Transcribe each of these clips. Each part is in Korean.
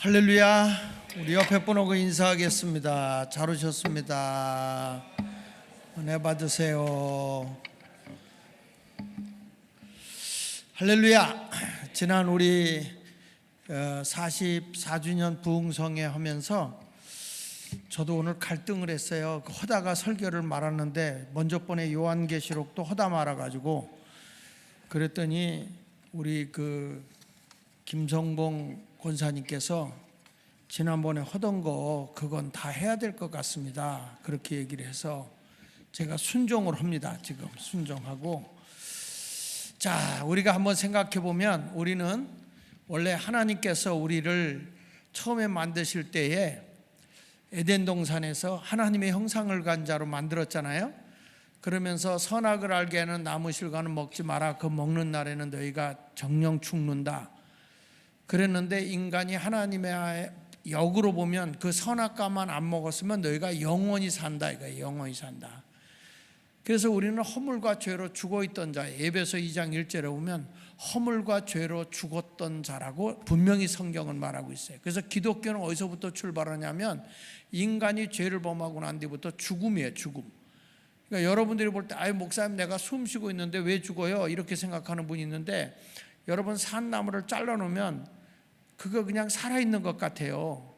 할렐루야. 우리 옆에 분하고 인사하겠습니다. 잘 오셨습니다. 은혜 받으세요. 할렐루야. 지난 우리 44주년 부흥성회 하면서 저도 오늘 갈등을 했어요. 허다가 설교를 말았는데 먼저 번에 요한계시록도 허다 말아가지고 그랬더니 우리 김성봉 권사님께서 지난번에 하던 거 그건 다 해야 될 것 같습니다. 그렇게 얘기를 해서 제가 순종을 합니다. 지금 순종하고, 자, 우리가 한번 생각해 보면 우리는 원래 하나님께서 우리를 처음에 만드실 때에 에덴 동산에서 하나님의 형상을 간 자로 만들었잖아요. 그러면서 선악을 알게 하는 나무 실과는 먹지 마라. 그 먹는 날에는 너희가 정령 죽는다. 그랬는데 인간이 하나님의 역으로 보면 그 선악과만 안 먹었으면 너희가 영원히 산다. 이거 영원히 산다. 그래서 우리는 허물과 죄로 죽어있던 자, 에베소 2장 1절에 보면 허물과 죄로 죽었던 자라고 분명히 성경은 말하고 있어요. 그래서 기독교는 어디서부터 출발하냐면 인간이 죄를 범하고 난 뒤부터 죽음이에요. 죽음. 그러니까 여러분들이 볼 때 아이 목사님 내가 숨 쉬고 있는데 왜 죽어요? 이렇게 생각하는 분이 있는데, 여러분 산나무를 잘라놓으면 그거 그냥 살아있는 것 같아요.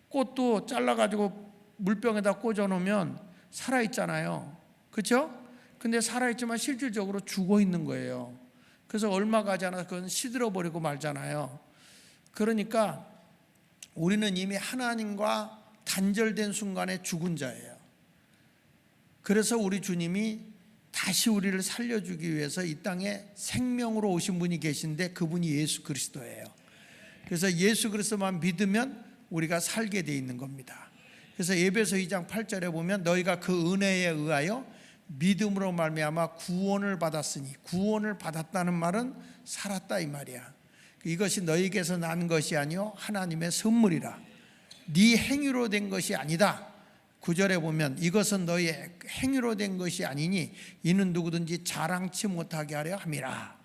꽃도 잘라가지고 물병에다 꽂아놓으면 살아있잖아요. 그렇죠? 근데 살아있지만 실질적으로 죽어있는 거예요. 그래서 얼마 가지 않아서 그건 시들어버리고 말잖아요. 그러니까 우리는 이미 하나님과 단절된 순간에 죽은 자예요. 그래서 우리 주님이 다시 우리를 살려주기 위해서 이 땅에 생명으로 오신 분이 계신데 그분이 예수 그리스도예요. 그래서 예수 그리스도만 믿으면 우리가 살게 돼 있는 겁니다. 그래서 에베소 2장 8절에 보면 너희가 그 은혜에 의하여 믿음으로 말미암아 구원을 받았으니, 구원을 받았다는 말은 살았다 이 말이야. 이것이 너희에게서 난 것이 아니요 하나님의 선물이라. 네 행위로 된 것이 아니다. 9절에 보면 이것은 너희의 행위로 된 것이 아니니 이는 누구든지 자랑치 못하게 하려 함이라.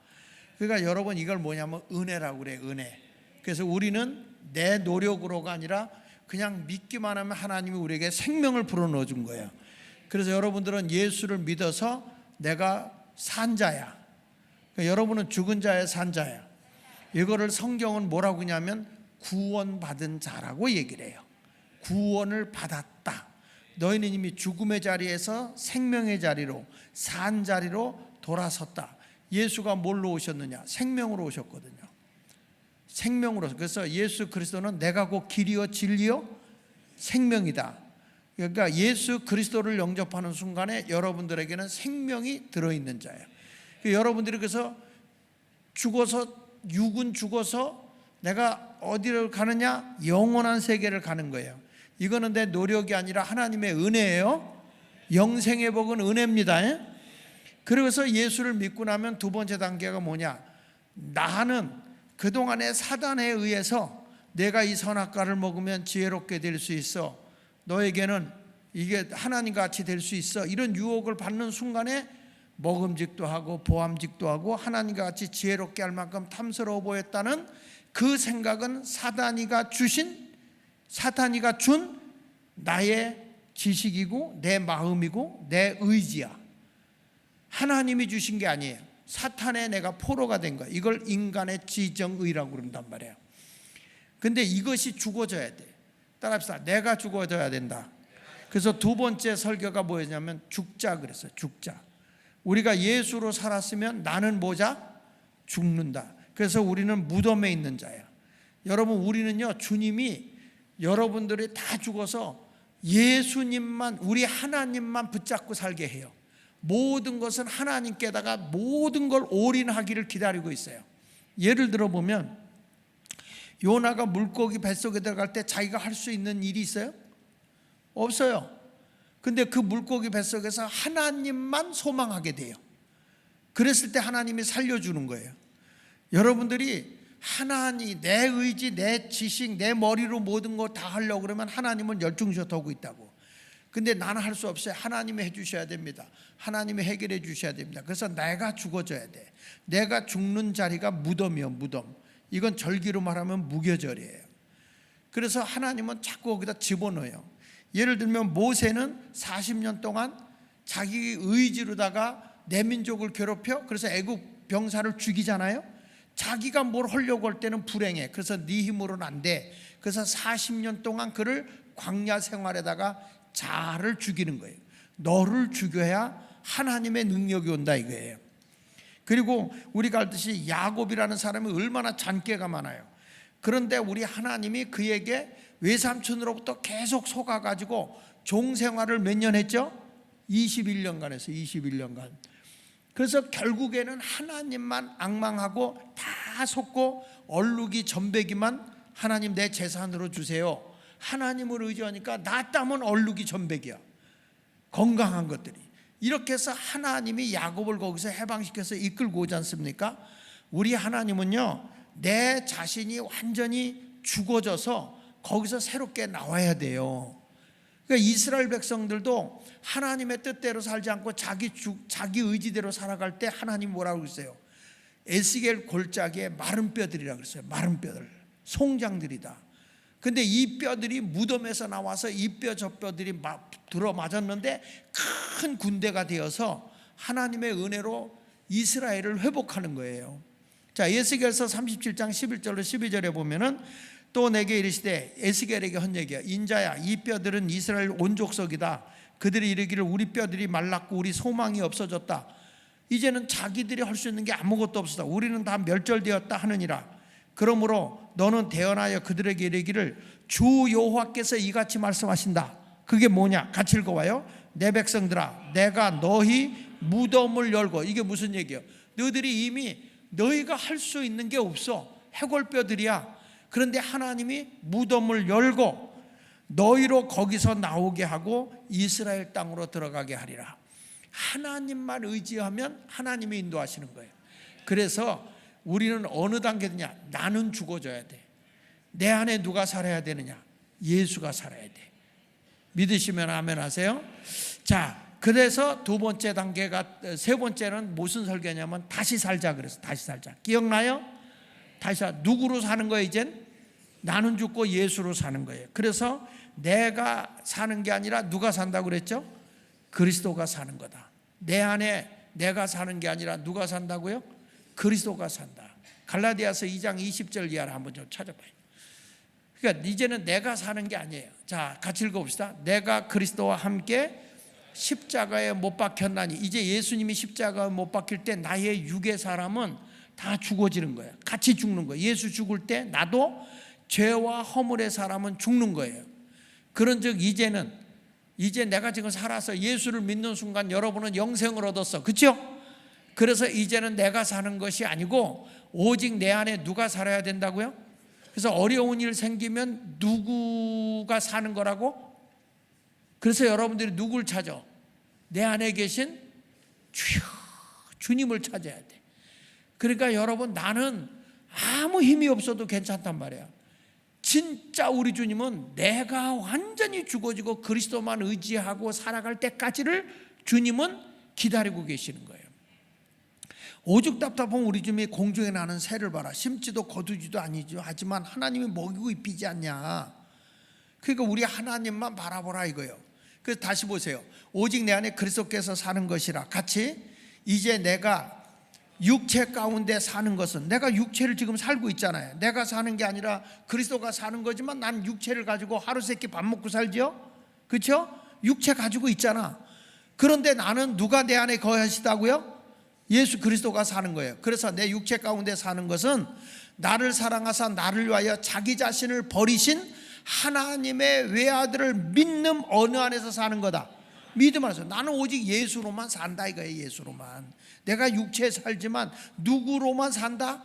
그러니까 여러분 이걸 뭐냐면 은혜라고 그래. 은혜. 그래서 우리는 내 노력으로가 아니라 그냥 믿기만 하면 하나님이 우리에게 생명을 불어넣어 준 거예요. 그래서 여러분들은 예수를 믿어서 내가 산 자야. 그러니까 여러분은 죽은 자야 산 자야. 이거를 성경은 뭐라고 하냐면 구원받은 자라고 얘기를 해요. 구원을 받았다. 너희는 이미 죽음의 자리에서 생명의 자리로, 산 자리로 돌아섰다. 예수가 뭘로 오셨느냐? 생명으로 오셨거든요. 생명으로. 그래서 예수 그리스도는 내가 곧 길이요 진리요 생명이다. 그러니까 예수 그리스도를 영접하는 순간에 여러분들에게는 생명이 들어있는 자예요. 여러분들이 그래서 죽어서, 육은 죽어서 내가 어디를 가느냐? 영원한 세계를 가는 거예요. 이거는 내 노력이 아니라 하나님의 은혜예요. 영생의 복은 은혜입니다. 그래서 예수를 믿고 나면 두 번째 단계가 뭐냐? 나는 그동안의 사단에 의해서 내가 이 선악과를 먹으면 지혜롭게 될 수 있어, 너에게는 이게 하나님 같이 될 수 있어, 이런 유혹을 받는 순간에 먹음직도 하고 보암직도 하고 하나님과 같이 지혜롭게 할 만큼 탐스러워 보였다는 그 생각은 사탄이가 준 나의 지식이고 내 마음이고 내 의지야. 하나님이 주신 게 아니에요. 사탄의 내가 포로가 된 거야. 이걸 인간의 지정의라고 그런단 말이에요. 근데 이것이 죽어져야 돼. 따라합시다. 내가 죽어져야 된다. 그래서 두 번째 설교가 뭐였냐면 죽자 그랬어요. 죽자. 우리가 예수로 살았으면 나는 뭐자? 죽는다. 그래서 우리는 무덤에 있는 자야. 여러분 우리는요 주님이 여러분들이 다 죽어서 예수님만, 우리 하나님만 붙잡고 살게 해요. 모든 것은 하나님께다가 모든 걸 올인하기를 기다리고 있어요. 예를 들어 보면 요나가 물고기 뱃속에 들어갈 때 자기가 할 수 있는 일이 있어요? 없어요. 근데 그 물고기 뱃속에서 하나님만 소망하게 돼요. 그랬을 때 하나님이 살려주는 거예요. 여러분들이 하나님, 내 의지, 내 지식, 내 머리로 모든 거 다 하려고 그러면 하나님은 열중셔하고 있다고. 근데 나는 할 수 없어요. 하나님이 해주셔야 됩니다. 하나님이 해결해 주셔야 됩니다. 그래서 내가 죽어져야 돼. 내가 죽는 자리가 무덤이요, 무덤. 이건 절기로 말하면 무교절이에요. 그래서 하나님은 자꾸 거기다 집어넣어요. 예를 들면 모세는 40년 동안 자기 의지로다가 내 민족을 괴롭혀, 그래서 애국 병사를 죽이잖아요. 자기가 뭘 하려고 할 때는 불행해. 그래서 네 힘으로는 안 돼. 그래서 40년 동안 그를 광야 생활에다가 자를 죽이는 거예요. 너를 죽여야 하나님의 능력이 온다 이거예요. 그리고 우리가 알듯이 야곱이라는 사람이 얼마나 잔꾀가 많아요. 그런데 우리 하나님이 그에게 외삼촌으로부터 계속 속아가지고 종생활을 몇 년 했죠? 21년간 했어요. 21년간. 그래서 결국에는 하나님만 앙망하고 다 속고 얼룩이 전배기만 하나님 내 재산으로 주세요. 하나님을 의지하니까 나 땀은 얼룩이 전배기야. 건강한 것들이. 이렇게 해서 하나님이 야곱을 거기서 해방시켜서 이끌고 오지 않습니까? 우리 하나님은요, 내 자신이 완전히 죽어져서 거기서 새롭게 나와야 돼요. 그러니까 이스라엘 백성들도 하나님의 뜻대로 살지 않고 자기 의지대로 살아갈 때 하나님 뭐라고 그랬어요? 에스겔 골짜기에 마른 뼈들이라고 그랬어요. 마른 뼈들, 송장들이다. 근데 이 뼈들이 무덤에서 나와서 이 뼈 저 뼈들이 들어맞았는데 큰 군대가 되어서 하나님의 은혜로 이스라엘을 회복하는 거예요. 자, 에스겔서 37장 11절로 12절에 보면은 또 내게 이르시되, 에스겔에게 한 얘기야. 인자야, 이 뼈들은 이스라엘 온 족속이다. 그들이 이르기를 우리 뼈들이 말랐고 우리 소망이 없어졌다. 이제는 자기들이 할 수 있는 게 아무것도 없었다. 우리는 다 멸절되었다 하느니라. 그러므로 너는 대언하여 그들에게 이르기를 주 여호와께서 이같이 말씀하신다. 그게 뭐냐? 같이 읽어봐요. 내 백성들아, 내가 너희 무덤을 열고. 이게 무슨 얘기예요? 너희들이 이미 너희가 할 수 있는 게 없어. 해골뼈들이야. 그런데 하나님이 무덤을 열고 너희로 거기서 나오게 하고 이스라엘 땅으로 들어가게 하리라. 하나님만 의지하면 하나님이 인도하시는 거예요. 그래서 우리는 어느 단계냐? 나는 죽어져야 돼. 내 안에 누가 살아야 되느냐? 예수가 살아야 돼. 믿으시면 아멘 하세요. 자, 그래서 두 번째 단계가, 세 번째는 무슨 설교냐면 다시 살자 그래서 다시 살자. 기억나요? 다시 살. 누구로 사는 거예요 이젠? 나는 죽고 예수로 사는 거예요. 그래서 내가 사는 게 아니라 누가 산다고 그랬죠? 그리스도가 사는 거다. 내 안에 내가 사는 게 아니라 누가 산다고요? 그리스도가 산다. 갈라디아서 2장 20절 이하를 한번 좀 찾아봐요. 그러니까 이제는 내가 사는 게 아니에요. 자, 같이 읽어봅시다. 내가 그리스도와 함께 십자가에 못 박혔나니. 이제 예수님이 십자가에 못 박힐 때 나의 육의 사람은 다 죽어지는 거예요. 같이 죽는 거예요. 예수 죽을 때 나도 죄와 허물의 사람은 죽는 거예요. 그런즉 이제 내가 지금 살아서 예수를 믿는 순간 여러분은 영생을 얻었어. 그렇죠? 그래서 이제는 내가 사는 것이 아니고 오직 내 안에 누가 살아야 된다고요? 그래서 어려운 일 생기면 누구가 사는 거라고? 그래서 여러분들이 누굴 찾아? 내 안에 계신 주여, 주님을 찾아야 돼. 그러니까 여러분, 나는 아무 힘이 없어도 괜찮단 말이야. 진짜 우리 주님은 내가 완전히 죽어지고 그리스도만 의지하고 살아갈 때까지를 주님은 기다리고 계시는 거예요. 오죽 답답하면 우리 주님이 공중에 나는 새를 봐라. 심지도 거두지도 아니죠. 하지만 하나님이 먹이고 입히지 않냐. 그러니까 우리 하나님만 바라보라 이거예요. 그래서 다시 보세요. 오직 내 안에 그리스도께서 사는 것이라. 같이 이제 내가 육체 가운데 사는 것은, 내가 육체를 지금 살고 있잖아요. 내가 사는 게 아니라 그리스도가 사는 거지만 난 육체를 가지고 하루 세끼 밥 먹고 살죠. 그렇죠? 육체 가지고 있잖아. 그런데 나는 누가 내 안에 거하시다고요? 예수 그리스도가 사는 거예요. 그래서 내 육체 가운데 사는 것은 나를 사랑하사 나를 위하여 자기 자신을 버리신 하나님의 외아들을 믿는 언어 안에서 사는 거다. 믿음 안에서. 나는 오직 예수로만 산다 이거예요. 예수로만. 내가 육체에 살지만 누구로만 산다?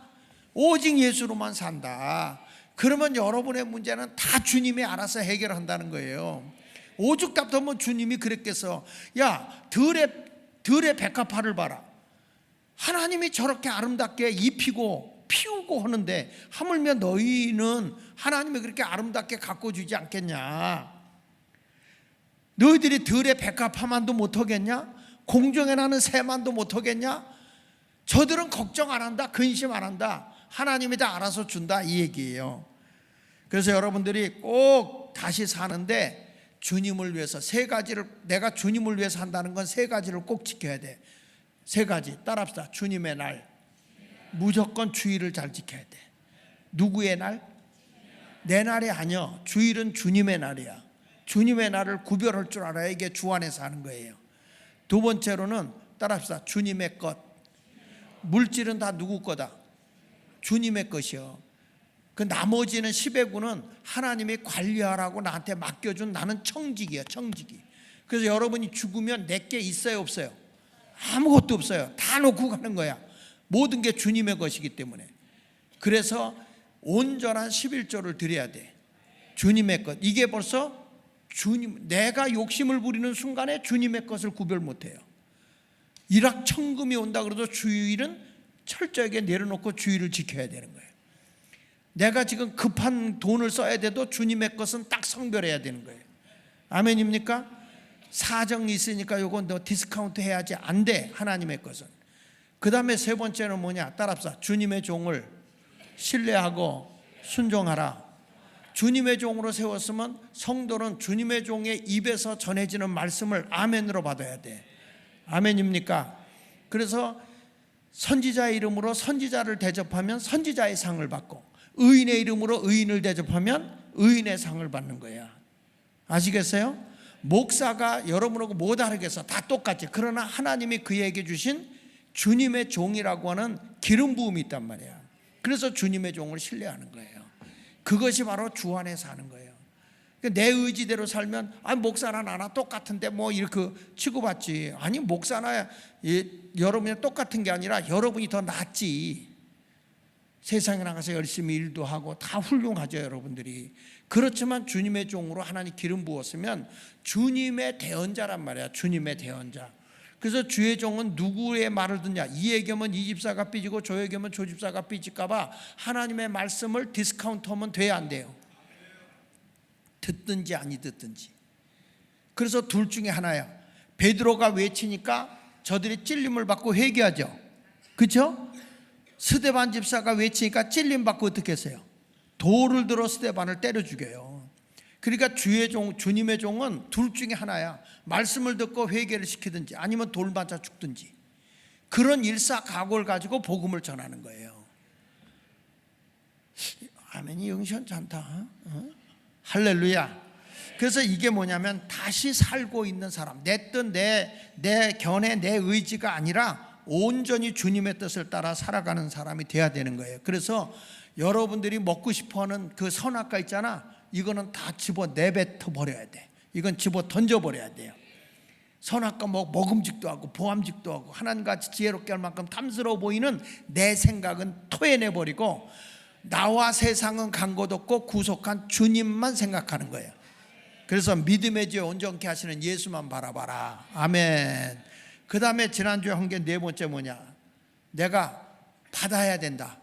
오직 예수로만 산다. 그러면 여러분의 문제는 다 주님이 알아서 해결한다는 거예요. 오죽 답답하면 주님이 그랬겠어. 야, 들의 백합화를 봐라. 하나님이 저렇게 아름답게 입히고 피우고 하는데 하물며 너희는 하나님이 그렇게 아름답게 가꿔주지 않겠냐? 너희들이 들의 백합화만도 못하겠냐? 공중에 나는 새만도 못하겠냐? 저들은 걱정 안 한다. 근심 안 한다. 하나님이 다 알아서 준다 이 얘기예요. 그래서 여러분들이 꼭 다시 사는데 주님을 위해서 세 가지를, 내가 주님을 위해서 한다는 건 세 가지를 꼭 지켜야 돼. 세 가지 따라합시다. 주님의 날, 무조건 주일을 잘 지켜야 돼. 누구의 날? 내 날이 아니야. 주일은 주님의 날이야. 주님의 날을 구별할 줄 알아야 이게 주 안에서 하는 거예요. 두 번째로는 따라합시다. 주님의 것. 물질은 다 누구 거다? 주님의 것이요. 그 나머지는 10의 구는 하나님이 관리하라고 나한테 맡겨준, 나는 청직이야, 청직이. 그래서 여러분이 죽으면 내게 있어요, 없어요? 아무것도 없어요. 다 놓고 가는 거야. 모든 게 주님의 것이기 때문에. 그래서 온전한 11조를 드려야 돼. 주님의 것. 이게 벌써 주님, 내가 욕심을 부리는 순간에 주님의 것을 구별 못해요. 일확천금이 온다 그래도 주일은 철저하게 내려놓고 주일을 지켜야 되는 거예요. 내가 지금 급한 돈을 써야 돼도 주님의 것은 딱 성별해야 되는 거예요. 아멘입니까? 사정이 있으니까 요건 너 디스카운트 해야지. 안 돼. 하나님의 것은. 그 다음에 세 번째는 뭐냐? 따라합시다. 주님의 종을 신뢰하고 순종하라. 주님의 종으로 세웠으면 성도는 주님의 종의 입에서 전해지는 말씀을 아멘으로 받아야 돼. 아멘입니까? 그래서 선지자의 이름으로 선지자를 대접하면 선지자의 상을 받고, 의인의 이름으로 의인을 대접하면 의인의 상을 받는 거야. 아시겠어요? 목사가 여러분하고 뭐 다르겠어? 다 똑같지. 그러나 하나님이 그에게 주신 주님의 종이라고 하는 기름 부음이 있단 말이야. 그래서 주님의 종을 신뢰하는 거예요. 그것이 바로 주 안에 사는 거예요. 내 의지대로 살면 목사나 나나 똑같은데 뭐 이렇게 취급받지. 아니, 목사나 여러분이 똑같은 게 아니라 여러분이 더 낫지. 세상에 나가서 열심히 일도 하고 다 훌륭하죠, 여러분들이. 그렇지만 주님의 종으로 하나님 기름 부었으면 주님의 대언자란 말이야. 주님의 대언자. 그래서 주의 종은 누구의 말을 듣냐? 이에게면 이 집사가 삐지고 저에게면 저 집사가 삐질까 봐 하나님의 말씀을 디스카운트하면 돼야 안 돼요? 듣든지 아니 듣든지. 그래서 둘 중에 하나야. 베드로가 외치니까 저들이 찔림을 받고 회개하죠. 그렇죠? 스데반 집사가 외치니까 찔림 받고 어떻게 했어요? 돌을 들어 스데반을 때려 죽여요. 그러니까 주의 종, 주님의 종은 둘 중에 하나야. 말씀을 듣고 회개를 시키든지 아니면 돌 맞아 죽든지. 그런 일사각오를 가지고 복음을 전하는 거예요. 아멘이 영시원치 않다. 할렐루야. 그래서 이게 뭐냐면 다시 살고 있는 사람, 내 뜻, 내 견해, 내 의지가 아니라 온전히 주님의 뜻을 따라 살아가는 사람이 돼야 되는 거예요. 그래서 여러분들이 먹고 싶어하는 그 선악과 있잖아, 이거는 다 집어 내뱉어 버려야 돼. 이건 집어 던져 버려야 돼요. 선악과 먹음직도 하고 보암직도 하고 하나님같이 지혜롭게 할 만큼 탐스러워 보이는 내 생각은 토해내 버리고 나와 세상은 간 곳 없고 구속한 주님만 생각하는 거예요. 그래서 믿음의 지혜 온전케 하시는 예수만 바라봐라. 아멘. 그 다음에 지난주에 한 게 네 번째 뭐냐? 내가 받아야 된다.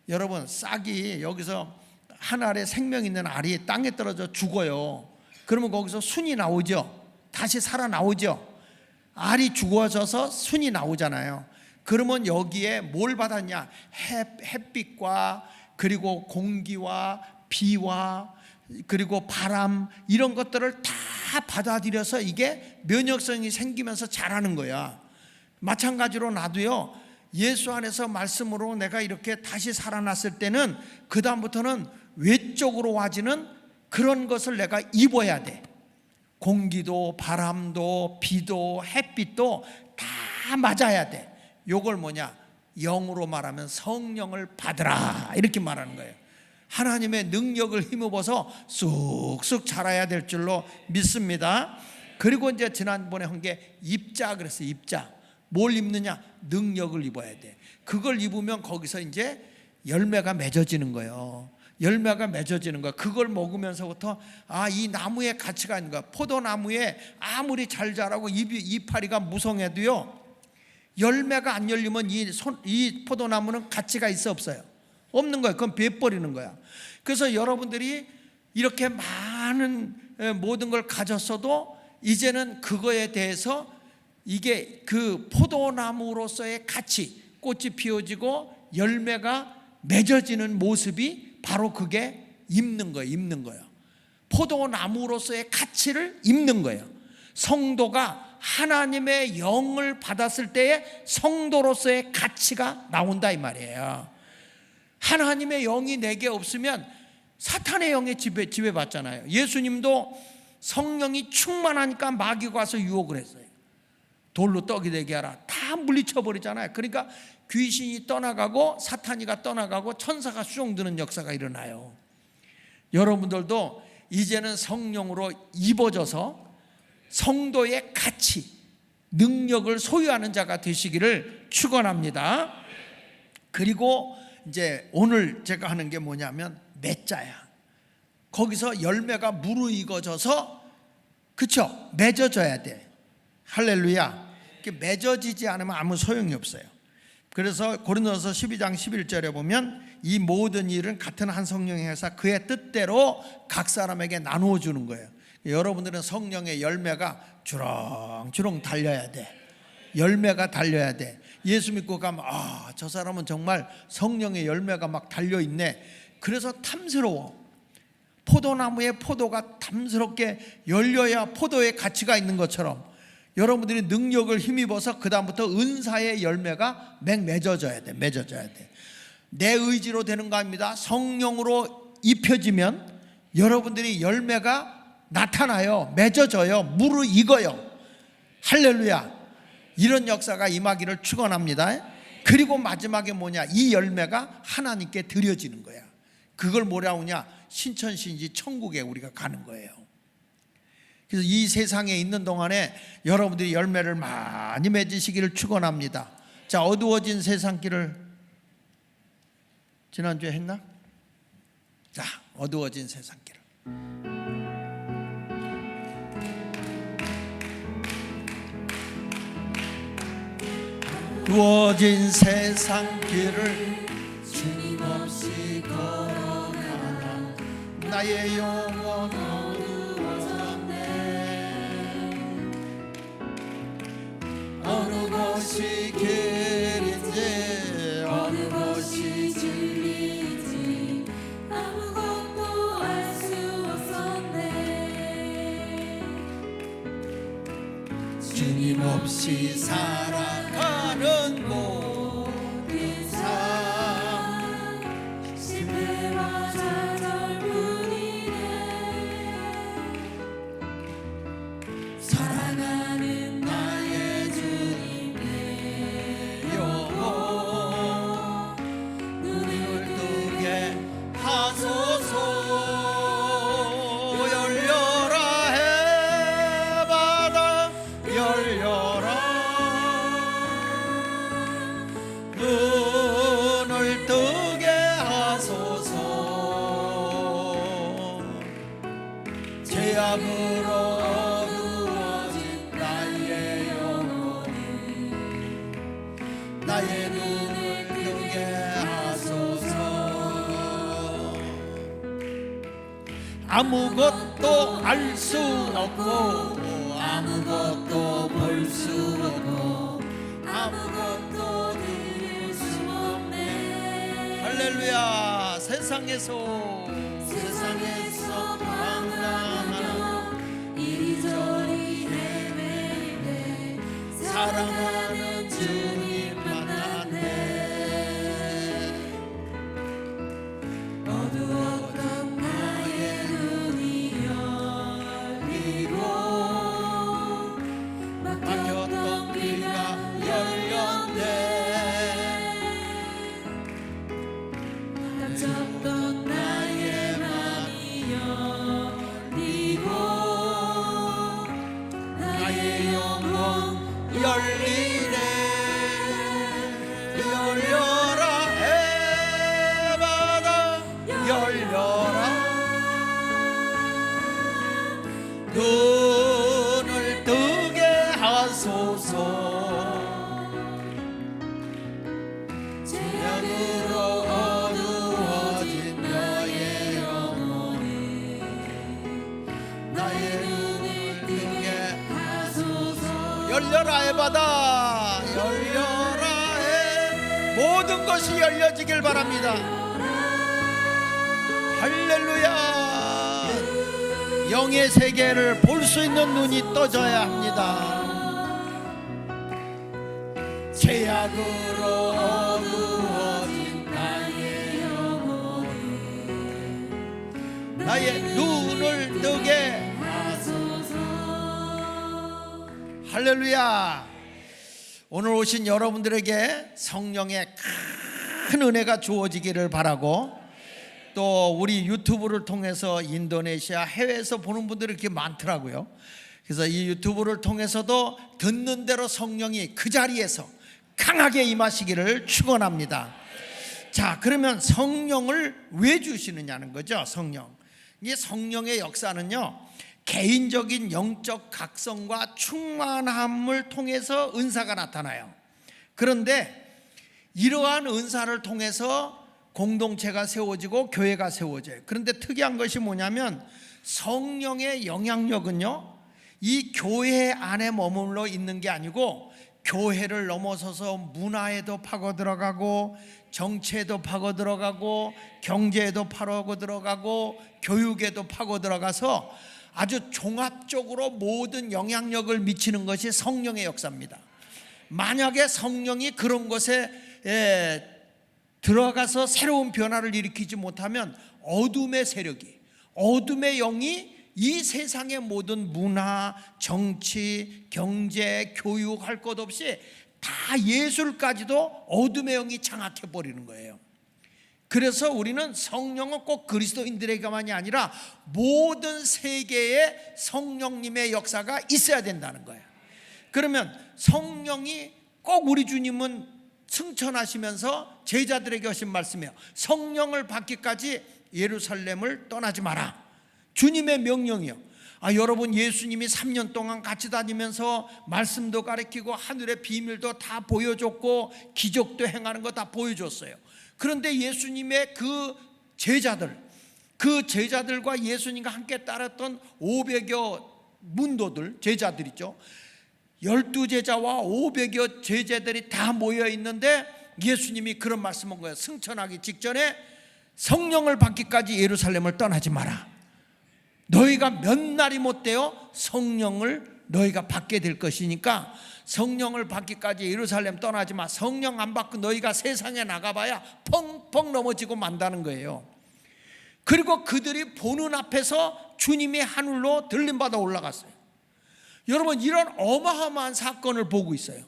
여러분, 싹이 여기서 한 알에 생명 있는 알이 땅에 떨어져 죽어요. 그러면 거기서 순이 나오죠. 다시 살아나오죠. 알이 죽어져서 순이 나오잖아요. 그러면 여기에 뭘 받았냐? 햇빛과 그리고 공기와 비와 그리고 바람, 이런 것들을 다 받아들여서 이게 면역성이 생기면서 자라는 거야. 마찬가지로 나도요, 예수 안에서 말씀으로 내가 이렇게 다시 살아났을 때는 그 다음부터는 외적으로 와지는 그런 것을 내가 입어야 돼. 공기도 바람도 비도 햇빛도 다 맞아야 돼. 요걸 뭐냐? 영으로 말하면 성령을 받으라, 이렇게 말하는 거예요. 하나님의 능력을 힘입어서 쑥쑥 자라야 될 줄로 믿습니다. 그리고 이제 지난번에 한 게 입자 그랬어요. 입자. 뭘 입느냐? 능력을 입어야 돼. 그걸 입으면 거기서 이제 열매가 맺어지는 거예요. 열매가 맺어지는 거야. 그걸 먹으면서부터 이 나무의 가치가 있는 거야. 포도나무에 아무리 잘 자라고 이파리가 무성해도요, 열매가 안 열리면 이 포도나무는 가치가 있어 없어요? 없는 거예요. 그건 베버리는 거야. 그래서 여러분들이 이렇게 많은 모든 걸 가졌어도 이제는 그거에 대해서 이게 그 포도나무로서의 가치, 꽃이 피어지고 열매가 맺어지는 모습이 바로 그게 입는 거예요. 입는 거예요. 포도나무로서의 가치를 입는 거예요. 성도가 하나님의 영을 받았을 때에 성도로서의 가치가 나온다 이 말이에요. 하나님의 영이 내게 없으면 사탄의 영에 지배받잖아요. 예수님도 성령이 충만하니까 마귀가 와서 유혹을 했어요. 돌로 떡이 되게 하라. 다 물리쳐버리잖아요. 그러니까 귀신이 떠나가고 사탄이가 떠나가고 천사가 수종드는 역사가 일어나요. 여러분들도 이제는 성령으로 입어져서 성도의 가치, 능력을 소유하는 자가 되시기를 축원합니다. 그리고 이제 오늘 제가 하는 게 뭐냐면 맺자야. 거기서 열매가 무르익어져서, 그쵸? 맺어져야 돼. 할렐루야. 맺어지지 않으면 아무 소용이 없어요. 그래서 고린도서 12장 11절에 보면 이 모든 일은 같은 한 성령의 행사 그의 뜻대로 각 사람에게 나누어 주는 거예요. 여러분들은 성령의 열매가 주렁주렁 달려야 돼. 열매가 달려야 돼. 예수 믿고 가면 저 사람은 정말 성령의 열매가 막 달려있네. 그래서 탐스러워. 포도나무에 포도가 탐스럽게 열려야 포도의 가치가 있는 것처럼 여러분들이 능력을 힘입어서 그 다음부터 은사의 열매가 맺어져야 돼. 맺어져야 돼. 내 의지로 되는 거 아닙니다. 성령으로 입혀지면 여러분들이 열매가 나타나요. 맺어져요. 무르익어요. 할렐루야. 이런 역사가 임하기를 축원합니다. 그리고 마지막에 뭐냐, 이 열매가 하나님께 드려지는 거야. 그걸 뭐라고 하냐, 신천신지 천국에 우리가 가는 거예요. 그래서 이 세상에 있는 동안에 여러분들이 열매를 많이 맺으시기를 축원합니다. 자, 어두워진 세상길을 지난주에 했나? 자, 어두워진 세상길을 어두워진 세상길을 주님 없이 걸어가다 나의 영혼 어두워졌네. 어느 곳이 길인지 어느 곳이 진리인지 아무것도 알 수 없었네. 주님 없이 살아가는 모든 삶 실패와 좌절뿐이네. 사랑하는 나의 주님 내 영혼 눈을 뜨게 하소서. 열려라 해바다 열려라. 눈을 뜨게 하소서. 죄악으로 어두워진 나의 영혼이 나의 눈을 뜨게 하소서. 아무것도 알 수 없고 아무것도 볼 수 없고 아무것도 들을 수 없네. 할렐루야. 세상에서 방황하며 이리저리 헤매일 때 사랑하는 주님 만났네. 어두웠던 나의 눈이 열리고 막혔던 귀가 열렸네. 닫혔던 나의 맘이 열리고 나의 영혼 열리네. 열려라 해바다 열려라. 눈을 뜨게 하소서. 죄악으로 어두워진 너의 영혼이 나의 눈을 뜨게 하소서. 열려라 해바다 열려라 해. 모든 것이 열려지길 바랍니다. 할렐루야. 영의 세계를 볼 수 있는 눈이 떠져야 합니다. 죄악으로 어두워진 나의 영혼을 나의 눈을 뜨게 하소서. 할렐루야. 오늘 오신 여러분들에게 성령의 큰 은혜가 주어지기를 바라고, 또 우리 유튜브를 통해서 인도네시아 해외에서 보는 분들이 이렇게 많더라고요. 그래서 이 유튜브를 통해서도 듣는 대로 성령이 그 자리에서 강하게 임하시기를 축원합니다. 자, 그러면 성령을 왜 주시느냐는 거죠. 성령. 이 성령의 역사는요, 개인적인 영적 각성과 충만함을 통해서 은사가 나타나요. 그런데 이러한 은사를 통해서 공동체가 세워지고 교회가 세워져요. 그런데 특이한 것이 뭐냐면 성령의 영향력은요, 이 교회 안에 머물러 있는 게 아니고 교회를 넘어서서 문화에도 파고 들어가고 정치에도 파고 들어가고 경제에도 파고 들어가고 교육에도 파고 들어가서 아주 종합적으로 모든 영향력을 미치는 것이 성령의 역사입니다. 만약에 성령이 그런 것에 들어가서 새로운 변화를 일으키지 못하면 어둠의 세력이, 어둠의 영이 이 세상의 모든 문화, 정치, 경제, 교육 할 것 없이 다 예술까지도 어둠의 영이 장악해 버리는 거예요. 그래서 우리는 성령은 꼭 그리스도인들에게만이 아니라 모든 세계에 성령님의 역사가 있어야 된다는 거예요. 그러면 성령이 꼭, 우리 주님은 승천하시면서 제자들에게 하신 말씀이에요. 성령을 받기까지 예루살렘을 떠나지 마라. 주님의 명령이요. 여러분, 예수님이 3년 동안 같이 다니면서 말씀도 가르치고 하늘의 비밀도 다 보여줬고 기적도 행하는 거 다 보여줬어요. 그런데 예수님의 그 제자들과 예수님과 함께 따랐던 500여 문도들, 제자들이죠. 12제자와 500여 제자들이 다 모여 있는데 예수님이 그런 말씀한 거예요. 승천하기 직전에 성령을 받기까지 예루살렘을 떠나지 마라. 너희가 몇 날이 못 되어 성령을 너희가 받게 될 것이니까 성령을 받기까지 예루살렘 떠나지 마. 성령 안 받고 너희가 세상에 나가봐야 펑펑 넘어지고 만다는 거예요. 그리고 그들이 보는 앞에서 주님이 하늘로 들림받아 올라갔어요. 여러분, 이런 어마어마한 사건을 보고 있어요.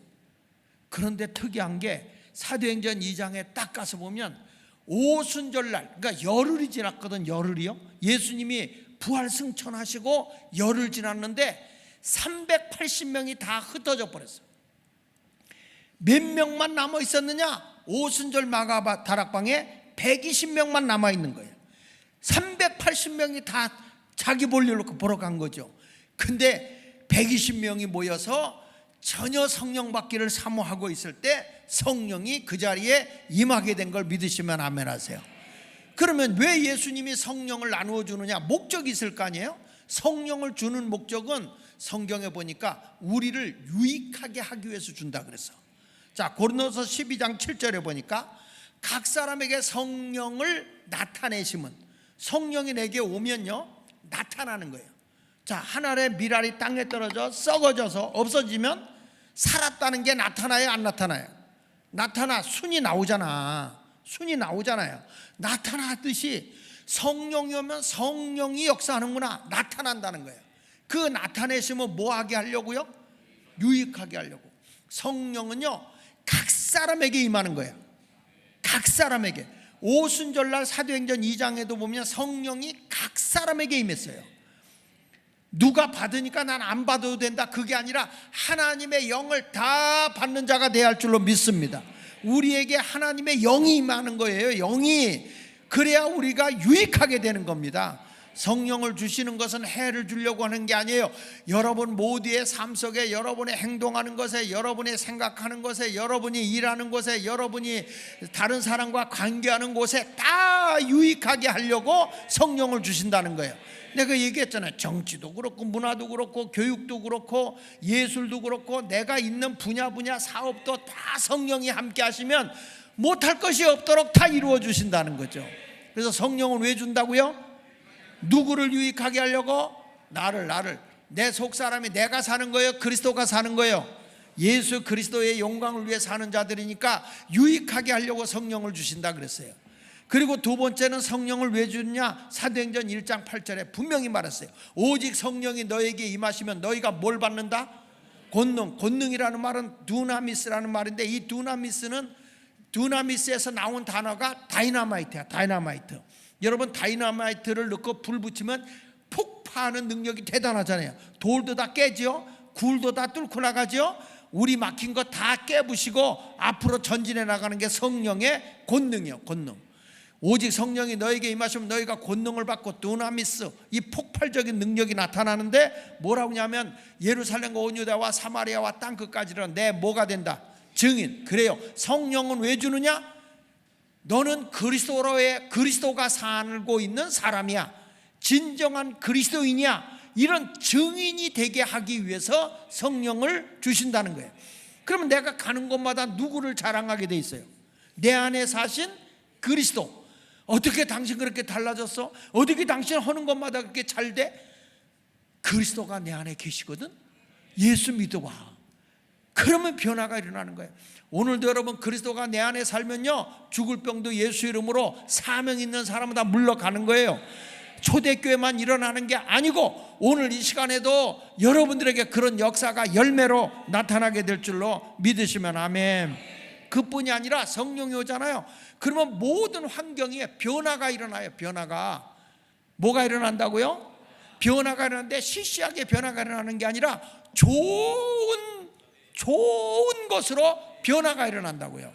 그런데 특이한 게 사도행전 2장에 딱 가서 보면 오순절날, 그러니까 열흘이 지났거든. 열흘이요. 예수님이 부활 승천하시고 열흘 지났는데 380명이 다 흩어져 버렸어요. 몇 명만 남아 있었느냐? 오순절 마가 다락방에 120명만 남아 있는 거예요. 380명이 다 자기 볼일로 보러 간 거죠. 근데 120명이 모여서 전혀 성령 받기를 사모하고 있을 때 성령이 그 자리에 임하게 된 걸 믿으시면 아멘 하세요. 그러면 왜 예수님이 성령을 나누어 주느냐? 목적이 있을 거 아니에요? 성령을 주는 목적은 성경에 보니까 우리를 유익하게 하기 위해서 준다 그랬어. 자, 고린도서 12장 7절에 보니까 각 사람에게 성령을 나타내심은, 성령이 내게 오면요 나타나는 거예요. 자, 하늘의 밀알이 땅에 떨어져 썩어져서 없어지면 살았다는 게 나타나요, 안 나타나요? 나타나. 순이 나오잖아요. 나타나듯이 성령이 오면 성령이 역사하는구나, 나타난다는 거예요. 그 나타내시면 뭐 하게 하려고요? 유익하게 하려고. 성령은요 각 사람에게 임하는 거예요. 각 사람에게. 오순절날 사도행전 2장에도 보면 성령이 각 사람에게 임했어요. 누가 받으니까 난 안 받아도 된다, 그게 아니라 하나님의 영을 다 받는 자가 돼야 할 줄로 믿습니다. 우리에게 하나님의 영이 임하는 거예요. 영이. 그래야 우리가 유익하게 되는 겁니다. 성령을 주시는 것은 해를 주려고 하는 게 아니에요. 여러분 모두의 삶 속에, 여러분의 행동하는 것에, 여러분이 생각하는 것에, 여러분이 일하는 곳에, 여러분이 다른 사람과 관계하는 곳에 다 유익하게 하려고 성령을 주신다는 거예요. 내가 얘기했잖아요. 정치도 그렇고 문화도 그렇고 교육도 그렇고 예술도 그렇고 내가 있는 분야 사업도 다 성령이 함께 하시면 못할 것이 없도록 다 이루어 주신다는 거죠. 그래서 성령은 왜 준다고요? 누구를 유익하게 하려고? 나를. 내 속사람이 내가 사는 거예요? 그리스도가 사는 거예요? 예수 그리스도의 영광을 위해 사는 자들이니까 유익하게 하려고 성령을 주신다 그랬어요. 그리고 두 번째는 성령을 왜 주느냐? 사도행전 1장 8절에 분명히 말했어요. 오직 성령이 너에게 임하시면 너희가 뭘 받는다? 권능이라는 말은 두나미스라는 말인데, 이 두나미스에서 나온 단어가 다이너마이트야. 다이너마이트. 여러분, 다이너마이트를 넣고 불 붙이면 폭파하는 능력이 대단하잖아요. 돌도 다 깨죠, 굴도 다 뚫고 나가죠. 우리 막힌 거 다 깨부시고 앞으로 전진해 나가는 게 성령의 권능이요. 권능. 오직 성령이 너에게 임하시면 너희가 권능을 받고 두나미스, 이 폭발적인 능력이 나타나는데 뭐라고 하냐면 예루살렘과 온 유다와 사마리아와 땅 끝까지는 내 뭐가 된다? 증인. 그래요. 성령은 왜 주느냐? 너는 그리스도가 살고 있는 사람이야. 진정한 그리스도인이야. 이런 증인이 되게 하기 위해서 성령을 주신다는 거예요. 그러면 내가 가는 곳마다 누구를 자랑하게 돼 있어요? 내 안에 사신 그리스도. 어떻게 당신 그렇게 달라졌어? 어떻게 당신 하는 것마다 그렇게 잘 돼? 그리스도가 내 안에 계시거든. 예수 믿어봐. 그러면 변화가 일어나는 거예요. 오늘도 여러분, 그리스도가 내 안에 살면요, 죽을 병도 예수 이름으로 사명 있는 사람은 다 물러가는 거예요. 초대교회만 일어나는 게 아니고 오늘 이 시간에도 여러분들에게 그런 역사가 열매로 나타나게 될 줄로 믿으시면 아멘. 그뿐이 아니라 성령이 오잖아요. 그러면 모든 환경에 변화가 일어나요. 변화가. 뭐가 일어난다고요? 변화가 일어나는데 시시하게 변화가 일어나는 게 아니라 좋은 것으로 변화가 일어난다고요.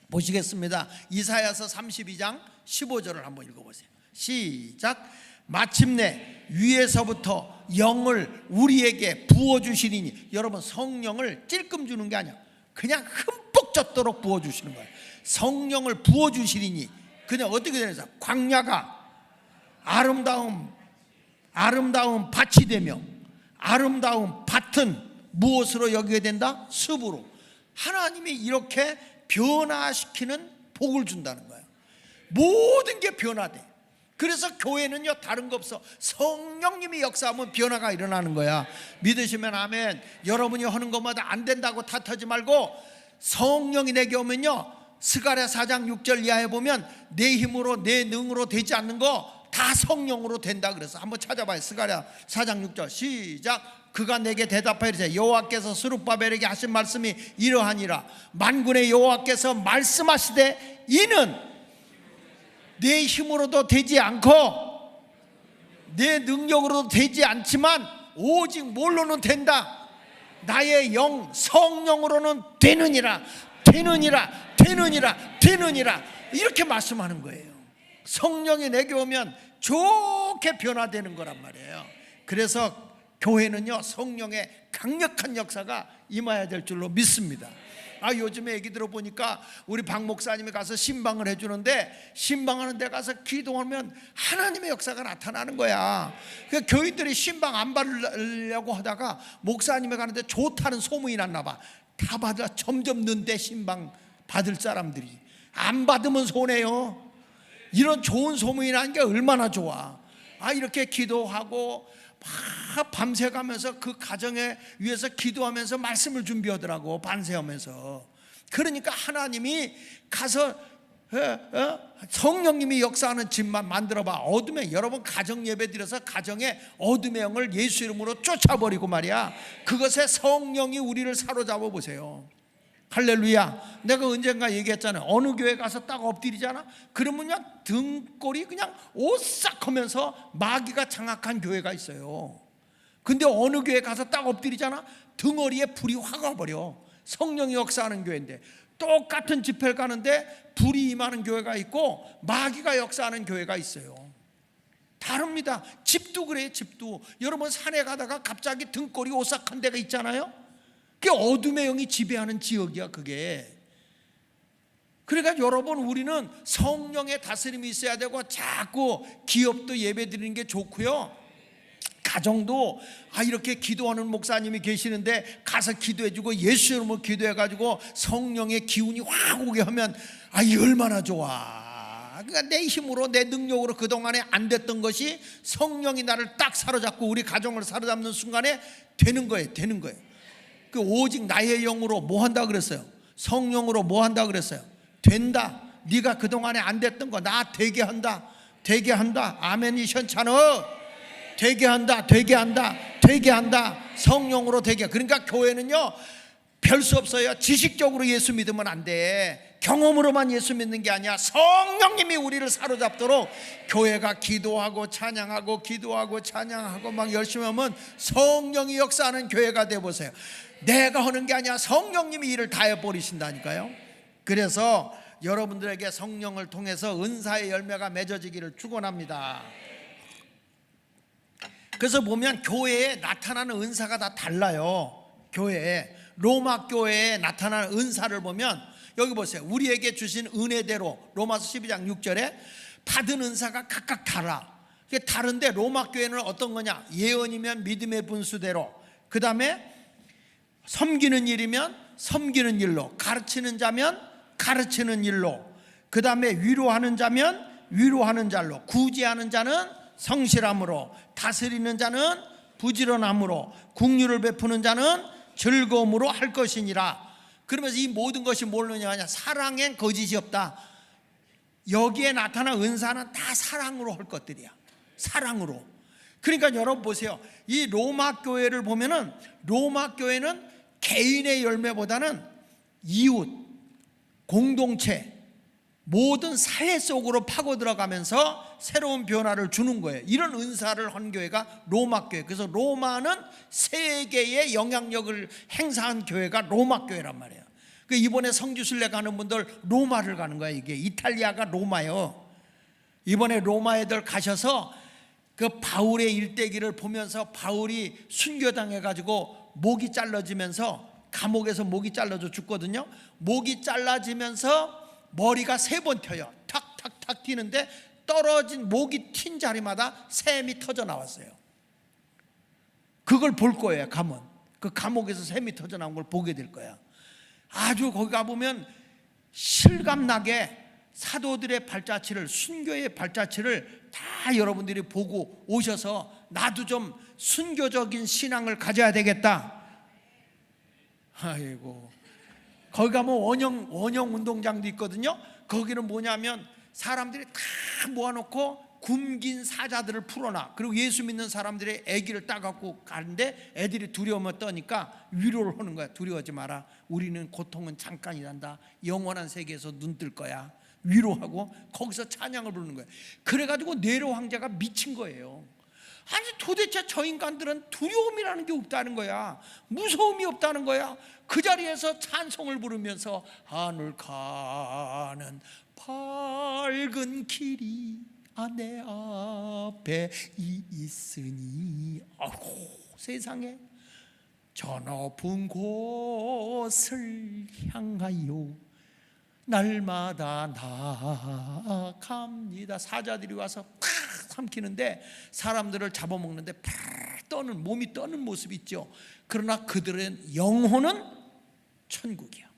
보시겠습니다. 이사야서 32장 15절을 한번 읽어보세요. 시작. 마침내 위에서부터 영을 우리에게 부어주시리니. 여러분, 성령을 찔끔 주는 게 아니야. 그냥 흠뻑 젖도록 부어주시는 거예요. 성령을 부어주시리니. 그냥 어떻게 되는지, 광야가 아름다운 밭이 되며 아름다운 밭은 무엇으로 여기게 된다? 습으로. 하나님이 이렇게 변화시키는 복을 준다는 거예요. 모든 게 변화돼. 그래서 교회는요, 다른 거 없어. 성령님이 역사하면 변화가 일어나는 거야. 믿으시면 아멘. 여러분이 하는 것마다 안 된다고 탓하지 말고 성령이 내게 오면요, 스가랴 4장 6절 이하에 보면 내 힘으로 내 능으로 되지 않는 거 다 성령으로 된다 그래서 한번 찾아봐요. 스가랴 4장 6절 시작. 그가 내게 대답하여 이르되 여호와께서 스룹바벨에게 하신 말씀이 이러하니라. 만군의 여호와께서 말씀하시되 이는 내 힘으로도 되지 않고 내 능력으로도 되지 않지만 오직 뭘로는 된다? 나의 영 성령으로는 되느니라. 이렇게 말씀하는 거예요. 성령이 내게 오면 좋게 변화되는 거란 말이에요. 그래서 교회는요, 성령의 강력한 역사가 임해야 될 줄로 믿습니다. 요즘에 얘기 들어보니까 우리 박 목사님이 가서 신방을 해주는데, 신방하는 데 가서 기도하면 하나님의 역사가 나타나는 거야. 그러니까 교인들이 신방 안 받으려고 하다가 목사님이 가는데 좋다는 소문이 났나 봐. 다 받아. 점점 는데 신방 받을 사람들이. 안 받으면 손해요. 이런 좋은 소문이 나는 게 얼마나 좋아. 이렇게 기도하고 막 밤새 가면서 그 가정에 위해서 기도하면서 말씀을 준비하더라고. 반세하면서. 그러니까 하나님이 가서 성령님이 역사하는 집만 만들어봐. 어둠에, 여러분 가정 예배 드려서 가정에 어둠의 영을 예수 이름으로 쫓아버리고 말이야. 그것에 성령이 우리를 사로잡아 보세요. 할렐루야. 내가 언젠가 얘기했잖아요. 어느 교회 가서 딱 엎드리잖아. 그러면 그냥 등골이 그냥 오싹하면서 마귀가 장악한 교회가 있어요. 근데 어느 교회 가서 딱 엎드리잖아. 등어리에 불이 확 와버려. 성령이 역사하는 교회인데. 똑같은 집회를 가는데 불이 임하는 교회가 있고 마귀가 역사하는 교회가 있어요. 다릅니다. 집도 그래요. 집도. 여러분 산에 가다가 갑자기 등골이 오싹한 데가 있잖아요. 그게 어둠의 영이 지배하는 지역이야. 그게. 그러니까 여러분, 우리는 성령의 다스림이 있어야 되고, 자꾸 기업도 예배 드리는 게 좋고요, 가정도 이렇게 기도하는 목사님이 계시는데 가서 기도해주고 예수 이름으로 기도해가지고 성령의 기운이 확 오게 하면 이 얼마나 좋아. 그러니까 내 힘으로 내 능력으로 그동안에 안 됐던 것이 성령이 나를 딱 사로잡고 우리 가정을 사로잡는 순간에 되는 거예요. 되는 거예요. 그 오직 나의 영으로 뭐 한다 그랬어요? 성령으로 뭐 한다 그랬어요? 된다. 네가 그동안에 안 됐던 거 나 되게 한다. 되게 한다. 아멘이 현찬어. 되게 한다. 되게 한다. 되게 한다. 성령으로 되게. 그러니까 교회는요 별 수 없어요. 지식적으로 예수 믿으면 안 돼. 경험으로만 예수 믿는 게 아니야. 성령님이 우리를 사로잡도록 교회가 기도하고 찬양하고 기도하고 찬양하고 막 열심히 하면 성령이 역사하는 교회가 되어보세요. 내가 하는 게 아니야. 성령님이 일을 다 해버리신다니까요. 그래서 여러분들에게 성령을 통해서 은사의 열매가 맺어지기를 축원합니다. 그래서 보면 교회에 나타나는 은사가 다 달라요. 교회에 로마 교회에 나타나는 은사를 보면 여기 보세요. 우리에게 주신 은혜대로 로마서 12장 6절에 받은 은사가 각각 달라. 이게 다른데 로마 교회는 어떤 거냐? 예언이면 믿음의 분수대로, 그 다음에 섬기는 일이면 섬기는 일로, 가르치는 자면 가르치는 일로, 그 다음에 위로하는 자면 위로하는 자로, 구제하는 자는 성실함으로, 다스리는 자는 부지런함으로, 긍휼을 베푸는 자는 즐거움으로 할 것이니라. 그러면서 이 모든 것이 뭘로냐 하냐? 사랑엔 거짓이 없다. 여기에 나타난 은사는 다 사랑으로 할 것들이야. 사랑으로. 그러니까 여러분 보세요. 이 로마 교회를 보면은 로마 교회는 개인의 열매보다는 이웃, 공동체, 모든 사회 속으로 파고 들어가면서 새로운 변화를 주는 거예요. 이런 은사를 한 교회가 로마 교회. 그래서 로마는 세계에 영향력을 행사한 교회가 로마 교회란 말이에요. 이번에 성지순례 가는 분들 로마를 가는 거예요. 이게 이탈리아가 로마예요. 이번에 로마 애들 가셔서 그 바울의 일대기를 보면서 바울이 순교당해 가지고 목이 잘라지면서 감옥에서 목이 잘라져 죽거든요. 목이 잘라지면서 머리가 3번 튀어요. 탁탁탁 튀는데 떨어진 목이 튄 자리마다 샘이 터져 나왔어요. 그걸 볼 거예요. 가면 그 감옥에서 샘이 터져 나온 걸 보게 될 거야. 아주 거기 가보면 실감나게 사도들의 발자취를, 순교의 발자취를 다 여러분들이 보고 오셔서 나도 좀 순교적인 신앙을 가져야 되겠다. 아이고, 거기 가면 원형 운동장도 있거든요. 거기는 뭐냐면 사람들이 다 모아놓고 굶긴 사자들을 풀어놔. 그리고 예수 믿는 사람들의 아기를 따갖고 가는데 애들이 두려움을 떠니까 위로를 하는 거야. 두려워하지 마라. 우리는 고통은 잠깐이란다. 영원한 세계에서 눈 뜰 거야. 위로하고 거기서 찬양을 부르는 거야. 그래가지고 네로 황제가 미친 거예요. 아니 도대체 저 인간들은 두려움이라는 게 없다는 거야. 무서움이 없다는 거야. 그 자리에서 찬송을 부르면서 하늘 가는 밝은 길이 내 앞에 있으니, 아이고 세상에 저 높은 곳을 향하여 날마다 나아갑니다. 사자들이 와서 팍 삼키는데 사람들을 잡아먹는데 팍 떠는, 몸이 떠는 모습이 있죠. 그러나 그들의 영혼은 천국이야.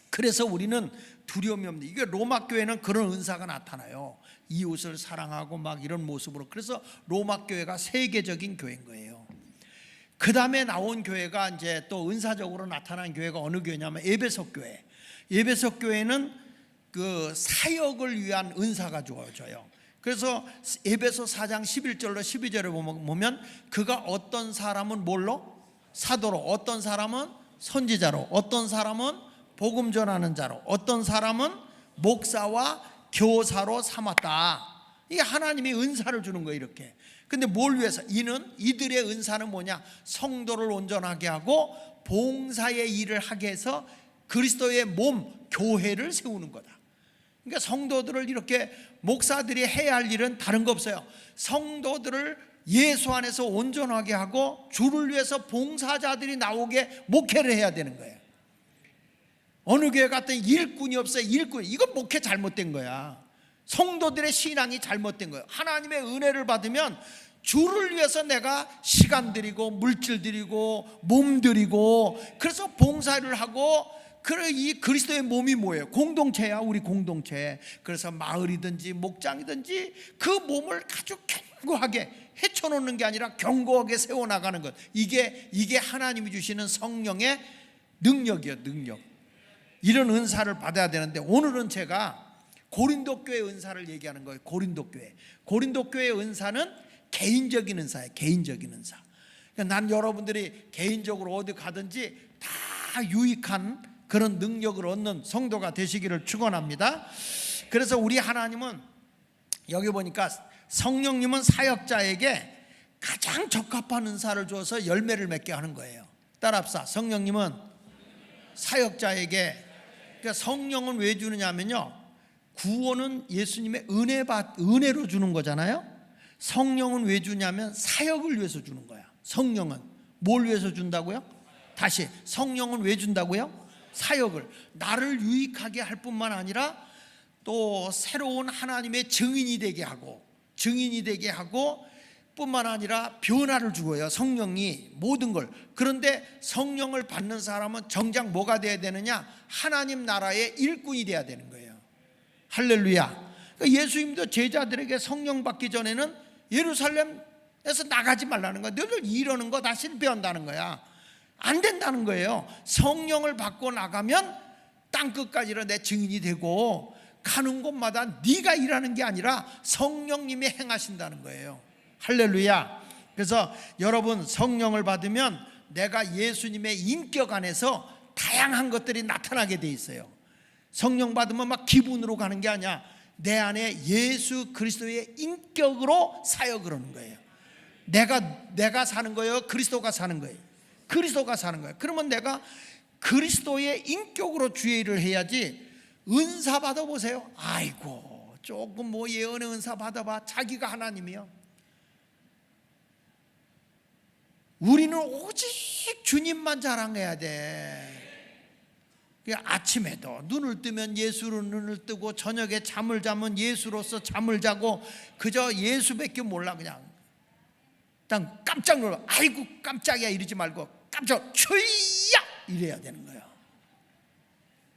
그래서 우리는 두려움이 없는, 이게 로마 교회는 그런 은사가 나타나요. 이웃을 사랑하고 막 이런 모습으로. 그래서 로마 교회가 세계적인 교회인 거예요. 그 다음에 나온 교회가 이제 또 은사적으로 나타난 교회가 어느 교회냐면 에베소 교회. 에베소 교회는 그 사역을 위한 은사가 주어져요. 그래서 에베소 4장 11절로 12절에 보면 그가 어떤 사람은 뭘로? 사도로, 어떤 사람은 선지자로, 어떤 사람은 복음 전하는 자로, 어떤 사람은 목사와 교사로 삼았다. 이게 하나님이 은사를 주는 거예요. 이렇게. 근데 뭘 위해서? 이들의 은사는 뭐냐? 성도를 온전하게 하고 봉사의 일을 하게 해서 그리스도의 몸, 교회를 세우는 거다. 그러니까 성도들을 이렇게, 목사들이 해야 할 일은 다른 거 없어요. 성도들을 예수 안에서 온전하게 하고 주를 위해서 봉사자들이 나오게 목회를 해야 되는 거예요. 어느 교회 갔더니 일꾼이 없어요. 일꾼. 이건 목회 잘못된 거야. 성도들의 신앙이 잘못된 거예요. 하나님의 은혜를 받으면 주를 위해서 내가 시간 드리고 물질 드리고 몸 드리고, 그래서 봉사를 하고 이 그리스도의 몸이 뭐예요? 공동체야, 우리 공동체. 그래서 마을이든지 목장이든지 그 몸을 아주 견고하게 헤쳐놓는 게 아니라 견고하게 세워나가는 것. 이게 하나님이 주시는 성령의 능력이에요, 능력. 이런 은사를 받아야 되는데, 오늘은 제가 고린도 교회 은사를 얘기하는 거예요. 고린도 교회 은사는 개인적인 은사예요. 개인적인 은사. 그러니까 난 여러분들이 개인적으로 어디 가든지 다 유익한 그런 능력을 얻는 성도가 되시기를 축원합니다. 그래서 우리 하나님은 여기 보니까 성령님은 사역자에게 가장 적합한 은사를 주어서 열매를 맺게 하는 거예요. 따라합시다. 성령님은 사역자에게, 그러니까 성령은 왜 주느냐면요, 구원은 예수님의 은혜로 주는 거잖아요. 성령은 왜 주냐면 사역을 위해서 주는 거야. 성령은 뭘 위해서 준다고요? 다시, 성령은 왜 준다고요? 사역을, 나를 유익하게 할 뿐만 아니라 또 새로운 하나님의 증인이 되게 하고 뿐만 아니라 변화를 주고요. 성령이 모든 걸. 그런데 성령을 받는 사람은 정작 뭐가 돼야 되느냐? 하나님 나라의 일꾼이 돼야 되는 거예요. 할렐루야. 그러니까 예수님도 제자들에게 성령 받기 전에는 예루살렘에서 나가지 말라는 거야. 너희들 이러는 거 다 실패한다는 거야. 안 된다는 거예요. 성령을 받고 나가면 땅끝까지로 내 증인이 되고, 가는 곳마다 네가 일하는 게 아니라 성령님이 행하신다는 거예요. 할렐루야. 그래서 여러분, 성령을 받으면 내가 예수님의 인격 안에서 다양한 것들이 나타나게 돼 있어요. 성령 받으면 막 기분으로 가는 게 아니야. 내 안에 예수 그리스도의 인격으로 사역을 하는 거예요. 내가 사는 거예요? 그리스도가 사는 거예요? 그리스도가 사는 거예요. 그러면 내가 그리스도의 인격으로 주의 일을 해야지. 은사 받아보세요. 아이고, 조금 뭐 예언의 은사 받아봐. 자기가 하나님이요. 우리는 오직 주님만 자랑해야 돼. 아침에도 눈을 뜨면 예수로 눈을 뜨고, 저녁에 잠을 자면 예수로서 잠을 자고, 그저 예수밖에 몰라. 그냥 깜짝 놀라. 아이고 깜짝이야 이러지 말고 깜짝 주야 이래야 되는 거야.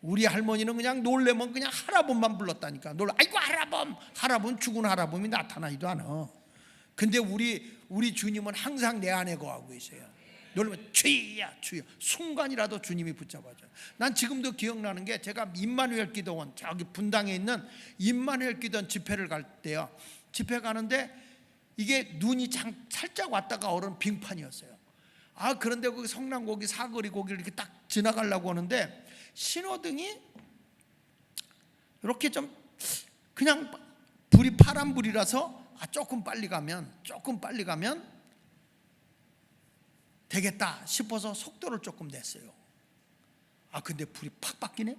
우리 할머니는 그냥 놀래면 그냥 할아범만 불렀다니까. 아이고 할아범 죽은 할아범이 나타나지도 않아. 근데 우리 주님은 항상 내 안에 거하고 있어요. 놀라면 주야 순간이라도 주님이 붙잡아줘요. 난 지금도 기억나는 게, 제가 임마누엘 기도원, 저기 분당에 있는 임마누엘 기도원 집회를 갈 때요, 집회 가는데 이게 눈이 살짝 왔다가 얼은 빙판이었어요. 그런데 거기 성남고기 사거리 고기를 이렇게 딱 지나가려고 하는데 신호등이 이렇게 좀 그냥 불이 파란 불이라서 조금 빨리 가면 되겠다 싶어서 속도를 조금 냈어요. 근데 불이 팍 바뀌네.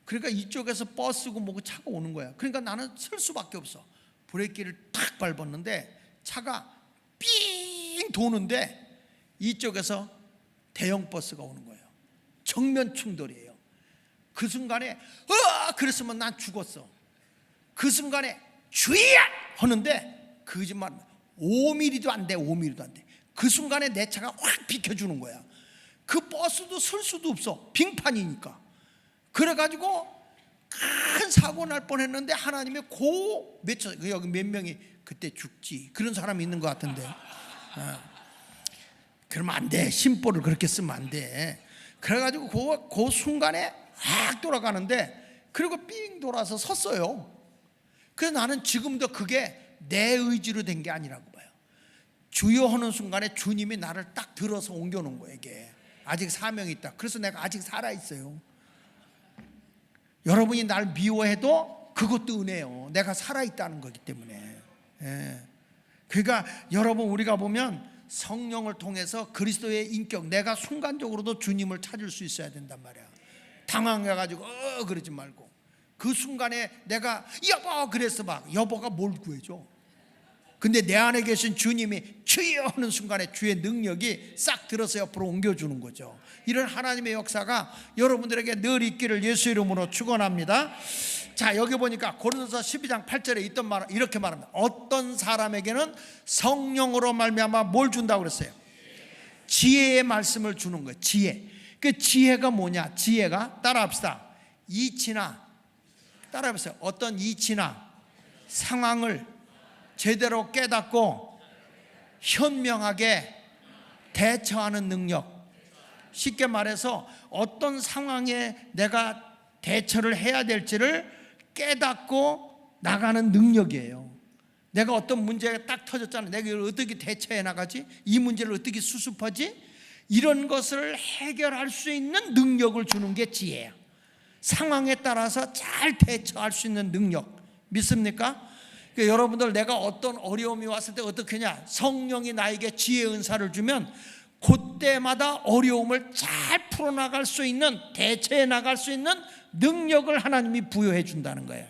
그러니까 이쪽에서 버스고 뭐고 차가 오는 거야. 그러니까 나는 설 수밖에 없어. 브레이크를 탁 밟았는데 차가 삥 도는데 이쪽에서 대형 버스가 오는 거예요. 정면 충돌이에요. 그 순간에 그랬으면 난 죽었어. 그 순간에 주의야 하는데 거짓말 5mm도 안 돼. 5mm도 안 돼. 그 순간에 내 차가 확 비켜주는 거야. 그 버스도 설 수도 없어. 빙판이니까. 그래가지고 큰 사고 날 뻔했는데 하나님의 여기 몇 명이 그때 죽지, 그런 사람이 있는 것 같은데. 그러면 안 돼. 심보를 그렇게 쓰면 안 돼. 그래가지고 그 순간에 확 돌아가는데, 그리고 삥 돌아서 섰어요. 그래서 나는 지금도 그게 내 의지로 된 게 아니라고 봐요. 주여 하는 순간에 주님이 나를 딱 들어서 옮겨놓은 거예요. 이게 아직 사명이 있다. 그래서 내가 아직 살아있어요. 여러분이 날 미워해도 그것도 은혜요. 내가 살아있다는 거기 때문에. 그러니까 여러분, 우리가 보면 성령을 통해서 그리스도의 인격, 내가 순간적으로도 주님을 찾을 수 있어야 된단 말이야. 당황해가지고 그러지 말고, 그 순간에 내가 여보 그랬어. 막 여보가 뭘 구해줘. 근데 내 안에 계신 주님이 주여 하는 순간에 주의 능력이 싹 들어서 옆으로 옮겨주는 거죠. 이런 하나님의 역사가 여러분들에게 늘 있기를 예수 이름으로 축원합니다. 자, 여기 보니까 고린도서 12장 8절에 있던 말, 이렇게 말합니다. 어떤 사람에게는 성령으로 말미암아 뭘 준다고 그랬어요? 지혜의 말씀을 주는 거예요. 지혜. 그 지혜가 뭐냐? 지혜가 따라합시다. 이치나, 따라해보세요. 어떤 이치나 상황을 제대로 깨닫고 현명하게 대처하는 능력. 쉽게 말해서 어떤 상황에 내가 대처를 해야 될지를 깨닫고 나가는 능력이에요. 내가 어떤 문제가 딱 터졌잖아. 내가 이걸 어떻게 대처해 나가지? 이 문제를 어떻게 수습하지? 이런 것을 해결할 수 있는 능력을 주는 게 지혜야. 상황에 따라서 잘 대처할 수 있는 능력. 믿습니까? 그러니까 여러분들, 내가 어떤 어려움이 왔을 때 어떻게 하냐? 성령이 나에게 지혜 은사를 주면 그때마다 어려움을 잘 풀어나갈 수 있는, 대처해 나갈 수 있는 능력을 하나님이 부여해 준다는 거예요.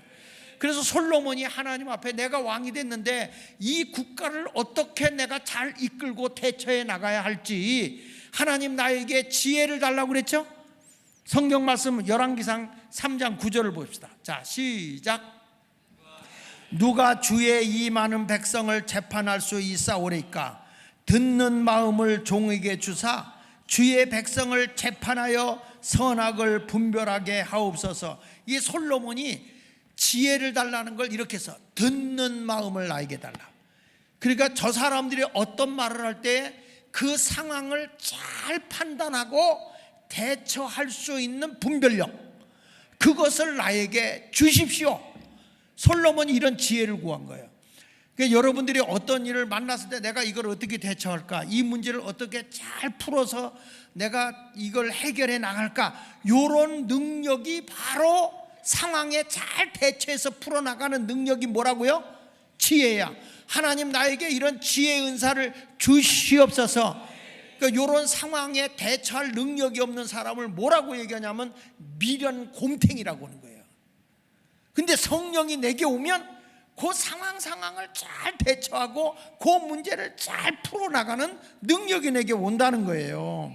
그래서 솔로몬이 하나님 앞에 내가 왕이 됐는데 이 국가를 어떻게 내가 잘 이끌고 대처해 나가야 할지 하나님 나에게 지혜를 달라고 그랬죠. 성경 말씀 열왕기상 3장 9절을 봅시다. 자, 시작. 누가 주의 이 많은 백성을 재판할 수 있사오리까? 듣는 마음을 종에게 주사 주의 백성을 재판하여 선악을 분별하게 하옵소서. 이 솔로몬이 지혜를 달라는 걸 이렇게 해서 듣는 마음을 나에게 달라. 그러니까 저 사람들이 어떤 말을 할 때 그 상황을 잘 판단하고 대처할 수 있는 분별력, 그것을 나에게 주십시오. 솔로몬이 이런 지혜를 구한 거예요. 그러니까 여러분들이 어떤 일을 만났을 때 내가 이걸 어떻게 대처할까, 이 문제를 어떻게 잘 풀어서 내가 이걸 해결해 나갈까, 이런 능력이 바로 상황에 잘 대처해서 풀어나가는 능력이 뭐라고요? 지혜야. 하나님 나에게 이런 지혜 은사를 주시옵소서. 그러니까 이런 상황에 대처할 능력이 없는 사람을 뭐라고 얘기하냐면 미련 곰탱이라고 하는 거예요. 근데 성령이 내게 오면 그 상황을 잘 대처하고 그 문제를 잘 풀어나가는 능력이 내게 온다는 거예요.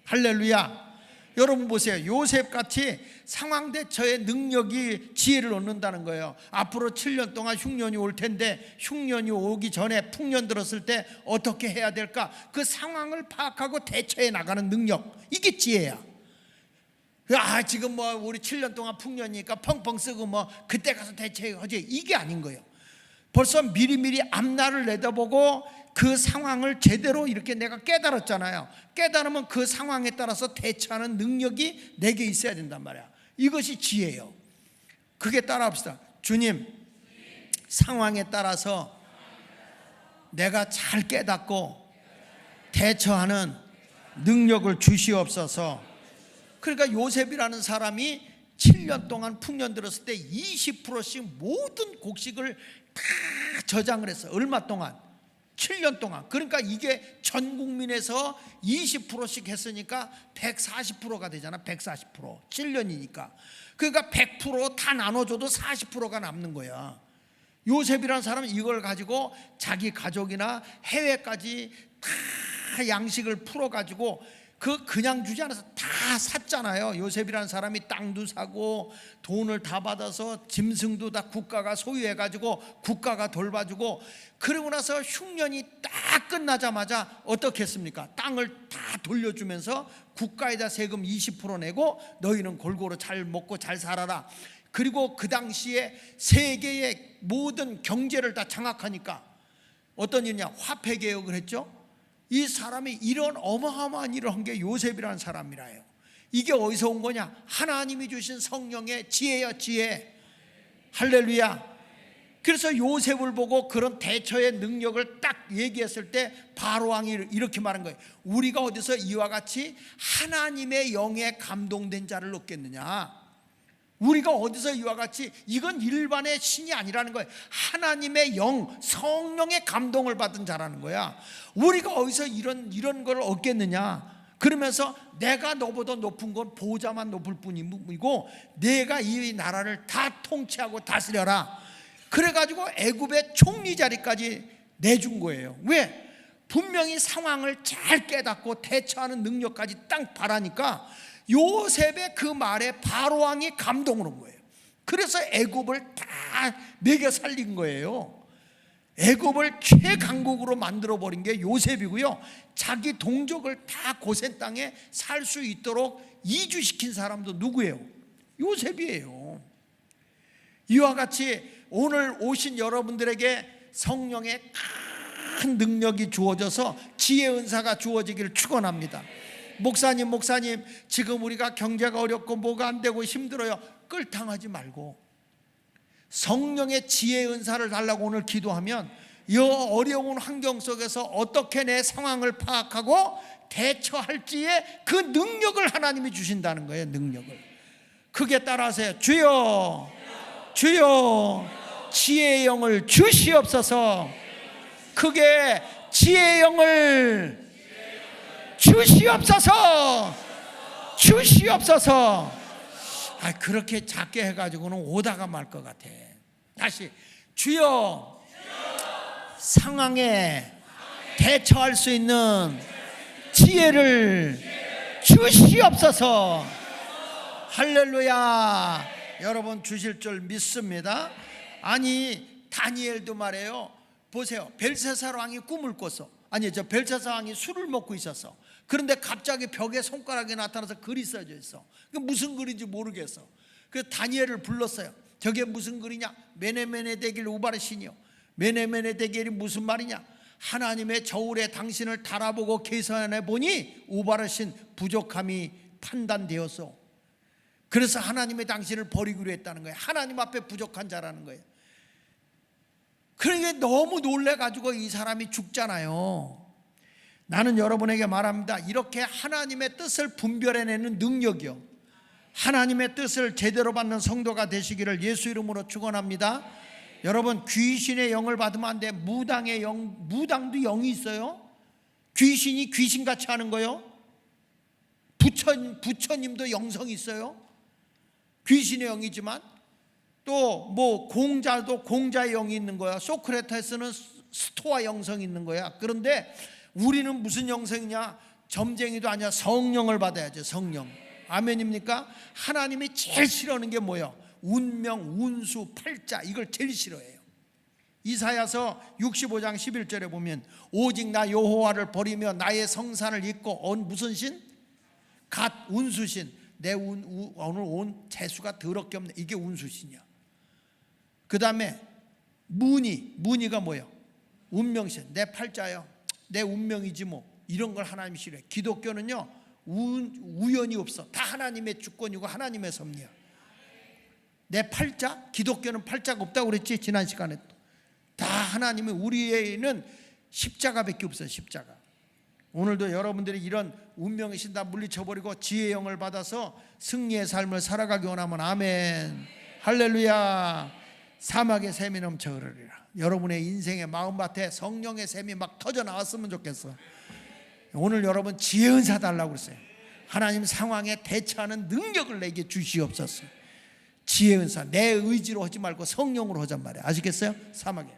할렐루야. 여러분 보세요. 요셉같이 상황 대처의 능력이 지혜를 얻는다는 거예요. 앞으로 7년 동안 흉년이 올 텐데 흉년이 오기 전에 풍년 들었을 때 어떻게 해야 될까, 그 상황을 파악하고 대처해 나가는 능력, 이게 지혜야. 지금 뭐 우리 7년 동안 풍년이니까 펑펑 쓰고 뭐 그때 가서 대처하지, 이게 아닌 거예요. 벌써 미리미리 앞날을 내다보고 그 상황을 제대로 이렇게 내가 깨달았잖아요. 깨달으면 그 상황에 따라서 대처하는 능력이 내게 있어야 된단 말이야. 이것이 지혜예요. 그게 따라합시다. 주님, 상황에 따라서 내가 잘 깨닫고 대처하는 능력을 주시옵소서. 그러니까 요셉이라는 사람이 7년 동안 풍년 들었을 때 20%씩 모든 곡식을 다 저장을 했어요. 얼마 동안? 7년 동안. 그러니까 이게 전 국민에서 20%씩 했으니까 140%가 되잖아. 140%. 7년이니까. 그러니까 100% 다 나눠줘도 40%가 남는 거야. 요셉이라는 사람은 이걸 가지고 자기 가족이나 해외까지 다 양식을 풀어가지고 그냥 주지 않아서 다 샀잖아요. 요셉이라는 사람이 땅도 사고 돈을 다 받아서 짐승도 다 국가가 소유해가지고 국가가 돌봐주고, 그러고 나서 흉년이 딱 끝나자마자 어떻게 했습니까? 땅을 다 돌려주면서 국가에다 세금 20% 내고 너희는 골고루 잘 먹고 잘 살아라. 그리고 그 당시에 세계의 모든 경제를 다 장악하니까 어떤 일이냐? 화폐 개혁을 했죠. 이 사람이 이런 어마어마한 일을 한 게 요셉이라는 사람이라요. 이게 어디서 온 거냐? 하나님이 주신 성령의 지혜야, 지혜. 할렐루야. 그래서 요셉을 보고 그런 대처의 능력을 딱 얘기했을 때 바로 왕이 이렇게 말한 거예요. 우리가 어디서 이와 같이 하나님의 영에 감동된 자를 얻겠느냐? 우리가 어디서 이와 같이, 이건 일반의 신이 아니라는 거예요. 하나님의 영, 성령의 감동을 받은 자라는 거야. 우리가 어디서 이런 걸 얻겠느냐? 그러면서 내가 너보다 높은 건 보좌만 높을 뿐이고 내가 이 나라를 다 통치하고 다스려라. 그래가지고 애굽의 총리 자리까지 내준 거예요. 왜? 분명히 상황을 잘 깨닫고 대처하는 능력까지 딱 바라니까 요셉의 그 말에 바로 왕이 감동을 한 거예요. 그래서 애굽을 다 먹여 살린 거예요. 애굽을 최강국으로 만들어 버린 게 요셉이고요. 자기 동족을 다 고센 땅에 살 수 있도록 이주시킨 사람도 누구예요? 요셉이에요. 이와 같이 오늘 오신 여러분들에게 성령의 큰 능력이 주어져서 지혜 은사가 주어지기를 축원합니다. 목사님 지금 우리가 경제가 어렵고 뭐가 안 되고 힘들어요. 끌당하지 말고 성령의 지혜 은사를 달라고 오늘 기도하면 이 어려운 환경 속에서 어떻게 내 상황을 파악하고 대처할지의 그 능력을 하나님이 주신다는 거예요. 능력을 크게 따라하세요. 주여 주여 지혜의 영을 주시옵소서. 크게 지혜의 영을 주시옵소서. 그렇게 작게 해가지고는 오다가 말 것 같아. 다시 주여 상황에 대처할 수 있는 지혜를 주시옵소서. 할렐루야. 여러분 주실 줄 믿습니다. 아니 다니엘도 말해요. 보세요. 벨사살 왕이 꿈을 꿨어. 벨사살 왕이 술을 먹고 있었어. 그런데 갑자기 벽에 손가락이 나타나서 글이 써져 있어. 그 무슨 글인지 모르겠어. 그래서 다니엘을 불렀어요. 저게 무슨 글이냐? 메네메네 데길 우바르시니요. 메네메네 데길이 무슨 말이냐? 하나님의 저울에 당신을 달아보고 계산해 보니 우바르신 부족함이 판단되었어. 그래서 하나님의 당신을 버리기로 했다는 거예요. 하나님 앞에 부족한 자라는 거예요. 그러니까 너무 놀래가지고 이 사람이 죽잖아요. 나는 여러분에게 말합니다. 이렇게 하나님의 뜻을 분별해내는 능력이요, 하나님의 뜻을 제대로 받는 성도가 되시기를 예수 이름으로 축원합니다. 여러분 귀신의 영을 받으면 안 돼. 무당의 영, 무당도 영이 있어요. 귀신이 귀신같이 하는 거요. 부처님도 영성이 있어요. 귀신의 영이지만 또 뭐 공자도 공자의 영이 있는 거야. 소크라테스는 스토아 영성이 있는 거야. 그런데 우리는 무슨 영성이냐? 점쟁이도 아니야. 성령을 받아야죠. 성령. 아멘입니까? 하나님이 제일 싫어하는 게 뭐예요? 운명, 운수, 팔자, 이걸 제일 싫어해요. 이사야서 65장 11절에 보면 오직 나 여호와를 버리며 나의 성산을 잊고 무슨 신? 갓 운수신. 내 오늘 온 재수가 더럽게 없네. 이게 운수신이야. 그 다음에 무늬가 뭐예요? 운명신. 내 팔자요, 내 운명이지 뭐. 이런 걸 하나님이 싫어해. 기독교는요 우연이 없어. 다 하나님의 주권이고 하나님의 섭리야. 내 팔자? 기독교는 팔자가 없다고 그랬지 지난 시간에. 다 하나님의, 우리에는 십자가밖에 없어요. 십자가. 오늘도 여러분들이 이런 운명의 신 다 물리쳐버리고 지혜의 영을 받아서 승리의 삶을 살아가기 원하면 아멘. 할렐루야. 사막의 샘이 넘쳐 흐르리라. 여러분의 인생의 마음밭에 성령의 샘이 막 터져 나왔으면 좋겠어. 오늘 여러분 지혜 은사 달라고 그랬어요. 하나님 상황에 대처하는 능력을 내게 주시옵소서. 지혜 은사. 내 의지로 하지 말고 성령으로 하잔 말이에요. 아시겠어요? 사막에.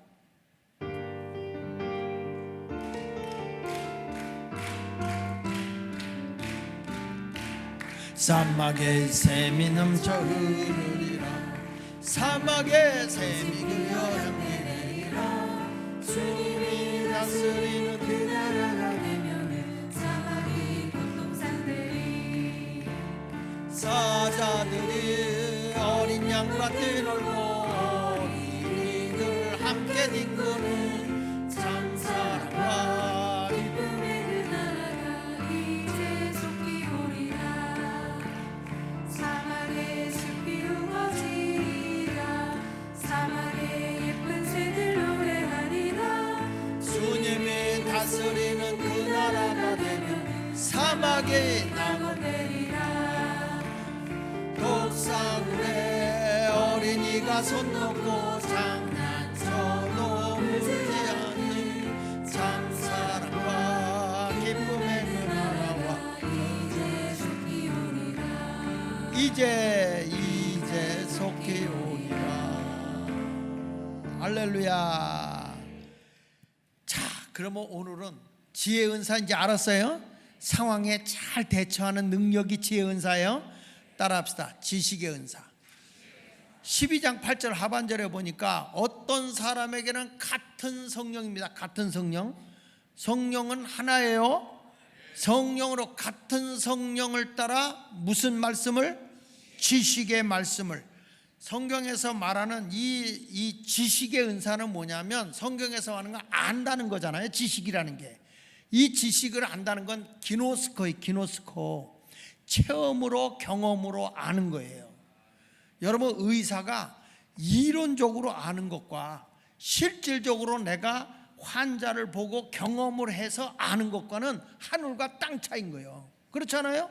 사막의 샘이 넘쳐 흐르리라. 사막의 샘이 그여름이라. 주님이 다스리는 그 나라가 되면 사막이 고통산들이 사자들이 어린 양과 뛰놀고 이들 함께 뒹구는 참사랑과 기쁨의 그 나라가 이제 속히 오리라. 사막의 숲이 우거지리라. 사막의 예쁜 새들 노래하리라. 주님이 다스리는 그 나라가 되면 사막에 낙원되리라. 독사굴에 어린이가 손 놓고 장난쳐도 울지 않는 참사랑과 기쁨의 그 나라와 이제 속히 오리라. 이제 속히 오리라. 할렐루야. 자, 그러면 오늘은 지혜 은사 이제 알았어요? 상황에 잘 대처하는 능력이 지혜 은사예요. 따라합시다. 지식의 은사. 12장 8절 하반절에 보니까 어떤 사람에게는 같은 성령입니다. 같은 성령. 성령은 하나예요. 성령으로 같은 성령을 따라 무슨 말씀을? 지식의 말씀을. 성경에서 말하는 이 지식의 은사는 뭐냐면 성경에서 하는 거 안다는 거잖아요. 지식이라는 게. 이 지식을 안다는 건 기노스코예요. 기노스코. 체험으로 경험으로 아는 거예요. 여러분, 의사가 이론적으로 아는 것과 실질적으로 내가 환자를 보고 경험을 해서 아는 것과는 하늘과 땅 차이인 거예요. 그렇잖아요?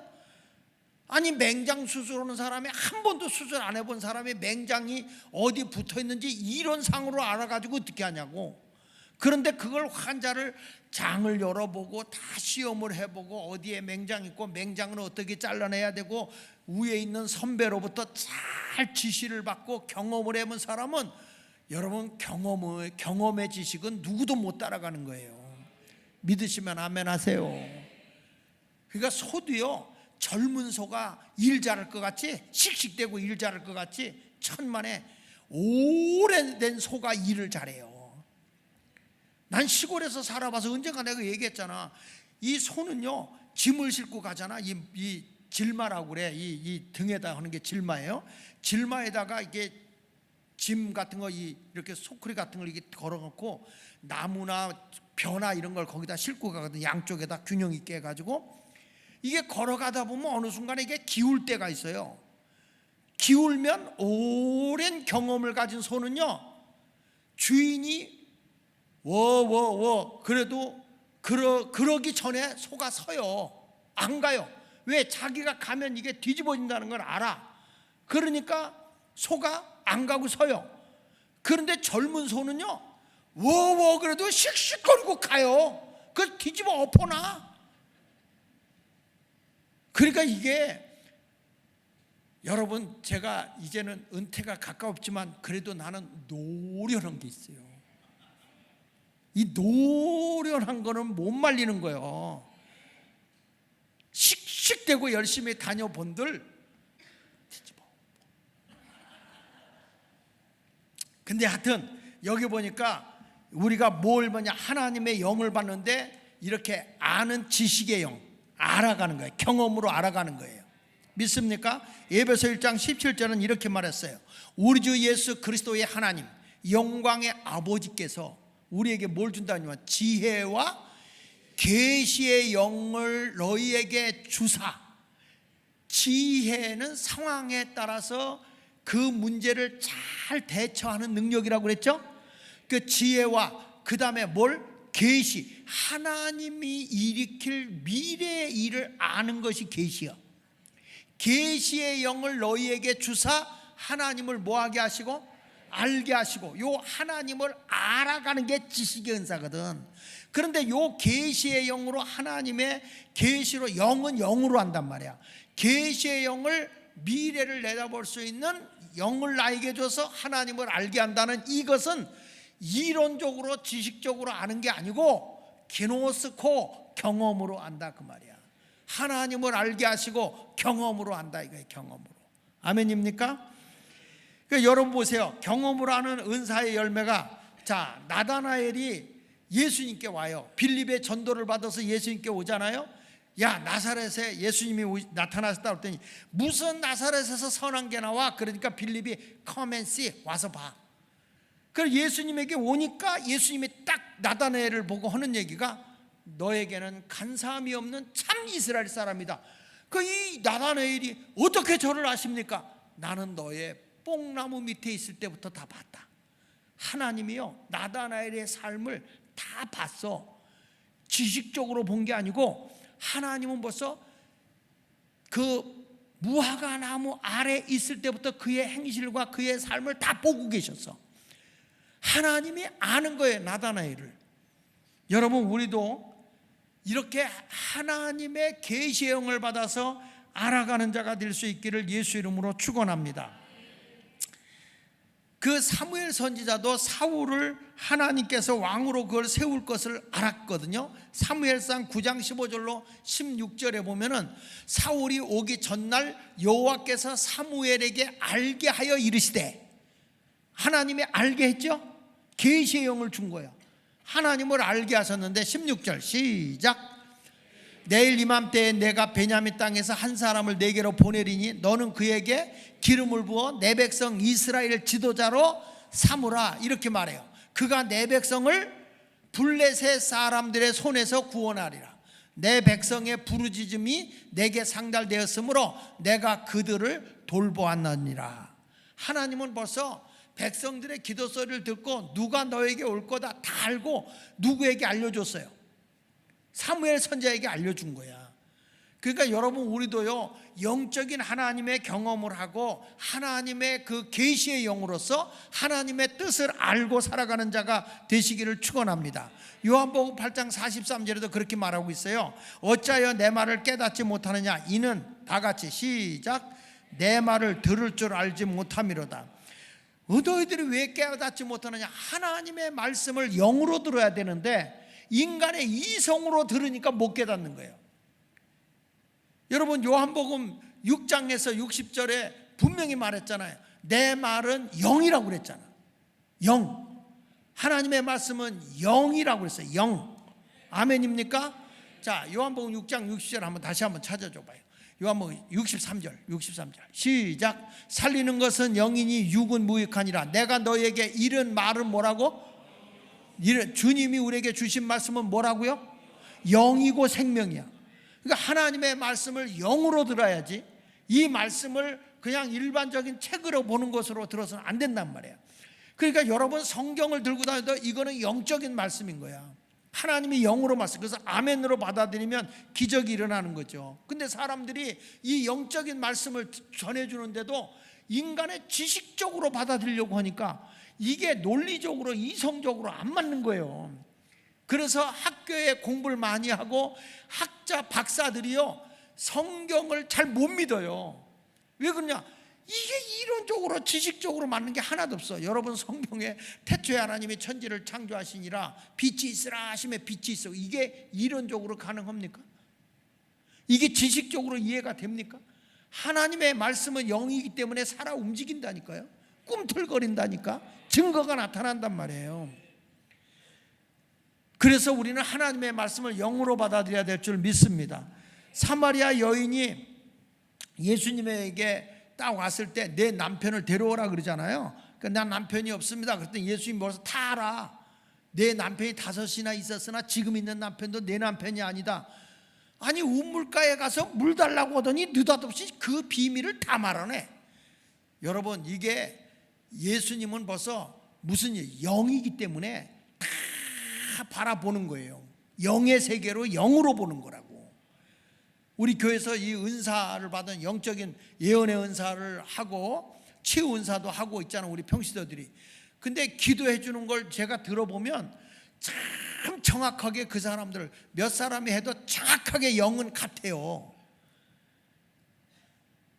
아니, 맹장 수술하는 사람이 한 번도 수술 안 해본 사람이 맹장이 어디 붙어 있는지 이론상으로 알아가지고 어떻게 하냐고. 그런데 그걸 환자를 장을 열어보고 다 시험을 해보고 어디에 맹장 있고 맹장을 어떻게 잘라내야 되고 위에 있는 선배로부터 잘 지시를 받고 경험을 해본 사람은, 여러분, 경험의 지식은 누구도 못 따라가는 거예요. 믿으시면 아멘 하세요. 그러니까 소도요, 젊은 소가 일 잘할 것 같이, 씩씩대고 일 잘할 것 같이, 천만에 오래된 소가 일을 잘해요. 난 시골에서 살아봐서 언젠가 내가 얘기했잖아. 이 소는요, 짐을 싣고 가잖아. 이 질마라고 그래. 이 등에다 하는 게 질마예요. 질마에다가 이게 짐 같은 거, 이렇게 소쿠리 같은 걸 이렇게 걸어놓고 나무나 벼나 이런 걸 거기다 싣고 가거든. 양쪽에다 균형 있게 해가지고. 이게 걸어가다 보면 어느 순간에 이게 기울 때가 있어요. 기울면 오랜 경험을 가진 소는요, 주인이 워워워 그래도 그러기 전에 소가 서요. 안 가요. 왜? 자기가 가면 이게 뒤집어진다는 걸 알아. 그러니까 소가 안 가고 서요. 그런데 젊은 소는요, 워워 그래도 씩씩거리고 가요. 그걸 뒤집어 엎어놔. 그러니까 이게, 여러분, 제가 이제는 은퇴가 가까웠지만 그래도 나는 노련한 게 있어요. 이 노련한 거는 못 말리는 거예요. 씩씩대고 열심히 다녀본들 뒤집어. 근데 하여튼 여기 보니까 우리가 뭘 보냐, 하나님의 영을 받는데 이렇게 아는 지식의 영, 알아가는 거예요. 경험으로 알아가는 거예요. 믿습니까? 에베소 1장 17절은 이렇게 말했어요. 우리 주 예수 그리스도의 하나님 영광의 아버지께서 우리에게 뭘 준다냐면 지혜와 계시의 영을 너희에게 주사. 지혜는 상황에 따라서 그 문제를 잘 대처하는 능력이라고 그랬죠. 그 지혜와 그 다음에 뭘? 계시. 하나님이 일으킬 미래의 일을 아는 것이 계시야. 계시의 영을 너희에게 주사 하나님을 뭐하게 하시고? 알게 하시고. 요 하나님을 알아가는 게 지식의 은사거든. 그런데 요 계시의 영으로, 하나님의 계시로, 영은 영으로 한단 말이야. 계시의 영을, 미래를 내다볼 수 있는 영을 나에게 줘서 하나님을 알게 한다는 이것은 이론적으로 지식적으로 아는 게 아니고 기노스코, 경험으로 안다 그 말이야. 하나님을 알게 하시고 경험으로 안다 이거예요. 경험으로. 아멘입니까? 그러니까 여러분 보세요. 경험으로 하는 은사의 열매가, 자, 나다나엘이 예수님께 와요. 빌립의 전도를 받아서 예수님께 오잖아요. 야, 나사렛에 예수님이 나타나셨다 그랬더니 무슨 나사렛에서 선한 게 나와? 그러니까 빌립이 come and see, 와서 봐. 그래서 예수님에게 오니까 예수님이 딱 나다나엘을 보고 하는 얘기가, 너에게는 간사함이 없는 참 이스라엘 사람이다. 그 이 나다나엘이 어떻게 저를 아십니까? 나는 너의 뽕나무 밑에 있을 때부터 다 봤다. 하나님이요, 나다나엘의 삶을 다 봤어. 지식적으로 본 게 아니고 하나님은 벌써 그 무화과 나무 아래 있을 때부터 그의 행실과 그의 삶을 다 보고 계셨어. 하나님이 아는 거예요, 나다나엘을. 여러분, 우리도 이렇게 하나님의 계시의 영을 받아서 알아가는 자가 될 수 있기를 예수 이름으로 축원합니다. 그 사무엘 선지자도 사울을 하나님께서 왕으로 그걸 세울 것을 알았거든요. 사무엘상 9장 15절로 16절에 보면은 사울이 오기 전날 여호와께서 사무엘에게 알게 하여 이르시되, 하나님이 알게 했죠. 계시의 영을 준 거예요. 하나님을 알게 하셨는데 16절 시작. 내일 이맘때에 내가 베냐민 땅에서 한 사람을 내게로 보내리니 너는 그에게 기름을 부어 내 백성 이스라엘 지도자로 삼으라. 이렇게 말해요. 그가 내 백성을 블레셋 사람들의 손에서 구원하리라. 내 백성의 부르짖음이 내게 상달되었으므로 내가 그들을 돌보았느니라. 하나님은 벌써 백성들의 기도 소리를 듣고 누가 너에게 올 거다 다 알고 누구에게 알려줬어요. 사무엘 선지자에게 알려준 거야. 그러니까 여러분, 우리도요 영적인 하나님의 경험을 하고 하나님의 그 계시의 영으로서 하나님의 뜻을 알고 살아가는 자가 되시기를 축원합니다. 요한복음 8장 43절에도 그렇게 말하고 있어요. 어찌하여 내 말을 깨닫지 못하느냐. 이는 다 같이 시작. 내 말을 들을 줄 알지 못함이로다. 너희들이 왜 깨닫지 못하느냐. 하나님의 말씀을 영으로 들어야 되는데 인간의 이성으로 들으니까 못 깨닫는 거예요. 여러분, 요한복음 6장에서 60절에 분명히 말했잖아요. 내 말은 영이라고 그랬잖아. 영. 하나님의 말씀은 영이라고 그랬어요. 영. 아멘입니까? 자, 요한복음 6장 60절 한번 다시 한번 찾아줘 봐요. 요한복음 63절 시작. 살리는 것은 영이니 육은 무익하니라. 내가 너에게 이른 말은 뭐라고? 주님이 우리에게 주신 말씀은 뭐라고요? 영이고 생명이야. 그러니까 하나님의 말씀을 영으로 들어야지, 이 말씀을 그냥 일반적인 책으로 보는 것으로 들어서는 안 된단 말이에요. 그러니까 여러분, 성경을 들고 다녀도 이거는 영적인 말씀인 거야. 하나님이 영으로 말씀, 그래서 아멘으로 받아들이면 기적이 일어나는 거죠. 근데 사람들이 이 영적인 말씀을 전해주는데도 인간의 지식적으로 받아들이려고 하니까 이게 논리적으로 이성적으로 안 맞는 거예요. 그래서 학교에 공부를 많이 하고 학자 박사들이요 성경을 잘 못 믿어요. 왜 그러냐? 이게 이론적으로 지식적으로 맞는 게 하나도 없어. 여러분, 성경에 태초에 하나님이 천지를 창조하시니라 빛이 있으라 하심에 빛이 있어. 이게 이론적으로 가능합니까? 이게 지식적으로 이해가 됩니까? 하나님의 말씀은 영이기 때문에 살아 움직인다니까요. 꿈틀거린다니까. 증거가 나타난단 말이에요. 그래서 우리는 하나님의 말씀을 영으로 받아들여야 될 줄 믿습니다. 사마리아 여인이 예수님에게 딱 왔을 때 내 남편을 데려오라 그러잖아요. 그러니까 난 남편이 없습니다. 그랬더니 예수님이 벌써 다 알아. 내 남편이 5이나 있었으나 지금 있는 남편도 내 남편이 아니다. 아니, 우물가에 가서 물 달라고 하더니 느닷없이 그 비밀을 다 말하네. 여러분, 이게 예수님은 벌써 무슨 영이기 때문에 다 바라보는 거예요. 영의 세계로 영으로 보는 거라고. 우리 교회에서 이 은사를 받은 영적인 예언의 은사를 하고 치유 은사도 하고 있잖아요, 우리 평시도들이. 근데 기도해 주는 걸 제가 들어보면 참 정확하게 그 사람들 몇 사람이 해도 정확하게 영은 같아요.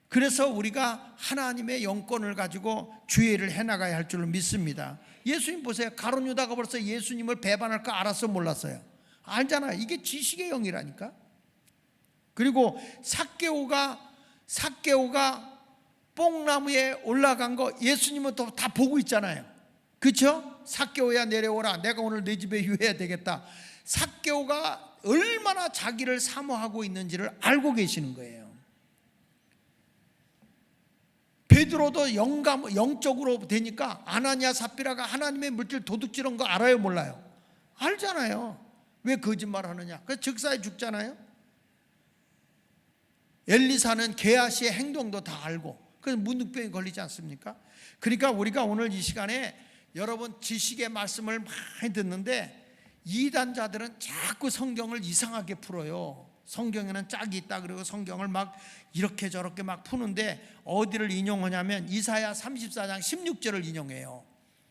그래서 우리가 하나님의 영권을 가지고 주의를 해나가야 할 줄로 믿습니다. 예수님 보세요. 가룟 유다가 벌써 예수님을 배반할 거 알았어, 몰랐어요? 알잖아요. 이게 지식의 영이라니까. 그리고 삭개오가 뽕나무에 올라간 거 예수님은 또 다 보고 있잖아요. 그렇죠? 삭개오야 내려오라. 내가 오늘 내 집에 유해야 되겠다. 삭개오가 얼마나 자기를 사모하고 있는지를 알고 계시는 거예요. 베드로도 영적으로 되니까 아나니아 삽비라가 하나님의 물질 도둑질한 거 알아요, 몰라요? 알잖아요. 왜 거짓말을 하느냐? 그래서 즉사에 죽잖아요. 엘리사는 게하시의 행동도 다 알고, 그래서 문득병이 걸리지 않습니까? 그러니까 우리가 오늘 이 시간에 여러분 지식의 말씀을 많이 듣는데 이단자들은 자꾸 성경을 이상하게 풀어요. 성경에는 짝이 있다 그리고 성경을 막 이렇게 저렇게 막 푸는데 어디를 인용하냐면 이사야 34장 16절을 인용해요.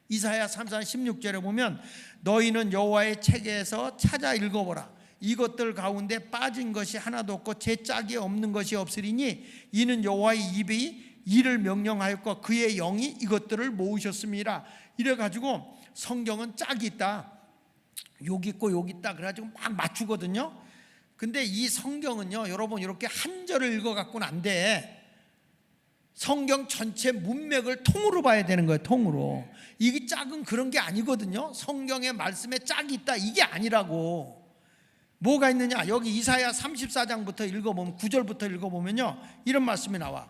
이사야 34장 16절에 보면 너희는 여호와의 책에서 찾아 읽어보라. 이것들 가운데 빠진 것이 하나도 없고 제 짝이 없는 것이 없으리니 이는 여호와의 입이 이를 명령하였고 그의 영이 이것들을 모으셨습니다. 이래가지고 성경은 짝이 있다, 여기 있고 여기 있다 그래가지고 막 맞추거든요. 근데 이 성경은요 여러분 이렇게 한 절을 읽어갖고는 안 돼. 성경 전체 문맥을 통으로 봐야 되는 거예요. 통으로. 이게 짝은 그런 게 아니거든요. 성경의 말씀에 짝이 있다 이게 아니라고. 뭐가 있느냐, 여기 이사야 34장부터 읽어보면 9절부터 읽어보면요 이런 말씀이 나와.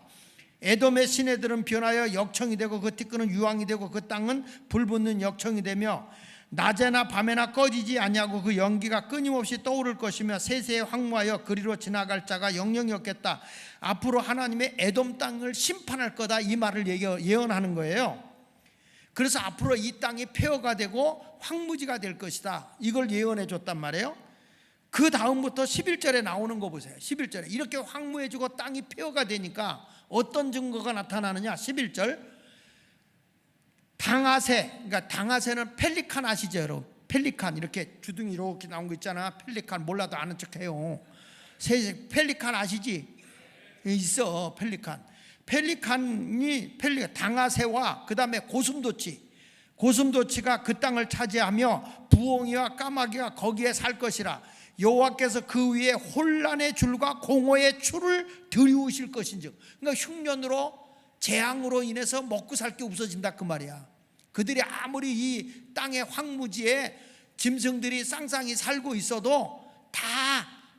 에돔의 시내들은 변하여 역청이 되고 그 티끌은 유황이 되고 그 땅은 불붙는 역청이 되며 낮에나 밤에나 꺼지지 아니하고 그 연기가 끊임없이 떠오를 것이며 세세에 황무하여 그리로 지나갈 자가 영영이 없겠다. 앞으로 하나님의 에돔 땅을 심판할 거다, 이 말을 예언하는 거예요. 그래서 앞으로 이 땅이 폐허가 되고 황무지가 될 것이다, 이걸 예언해 줬단 말이에요. 그 다음부터 11절에 나오는 거 보세요. 11절에 이렇게 황무해지고 땅이 폐허가 되니까 어떤 증거가 나타나느냐. 11절, 당아새, 그러니까 당아새는 펠리칸 아시죠 여러분? 펠리칸, 이렇게 주둥이 이렇게 나온 거 있잖아. 펠리칸 몰라도 아는 척해요. 펠리칸 아시지? 있어 펠리칸. 펠리칸이 당아새와 그 다음에 고슴도치가 그 땅을 차지하며 부엉이와 까마귀가 거기에 살 것이라. 여호와께서 그 위에 혼란의 줄과 공허의 줄을 들이우실 것인즉, 그러니까 흉년으로 재앙으로 인해서 먹고 살 게 없어진다 그 말이야. 그들이 아무리 이 땅의 황무지에 짐승들이 쌍쌍이 살고 있어도 다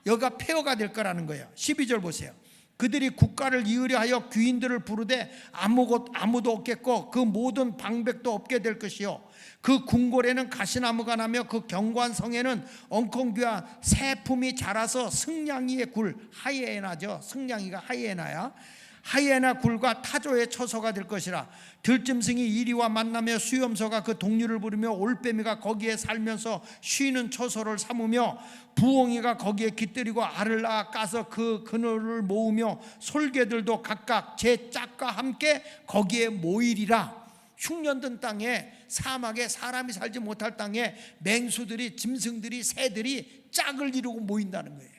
여기가 폐허가 될 거라는 거예요. 12절 보세요. 그들이 국가를 이으려 하여 귀인들을 부르되 아무도 없겠고 그 모든 방백도 없게 될 것이요 그 궁궐에는 가시나무가 나며 그 견고한 성에는 엉겅귀와 새품이 자라서 승냥이의 굴, 하이에나죠. 승냥이가 하이에나야. 하이에나 굴과 타조의 처소가 될 것이라. 들짐승이 이리와 만나며 수염소가 그 동류를 부르며 올빼미가 거기에 살면서 쉬는 처소를 삼으며 부엉이가 거기에 깃들이고 알을 낳아 까서 그 그늘을 모으며 솔개들도 각각 제 짝과 함께 거기에 모이리라. 흉년든 땅에, 사막에, 사람이 살지 못할 땅에 맹수들이, 짐승들이, 새들이 짝을 이루고 모인다는 거예요.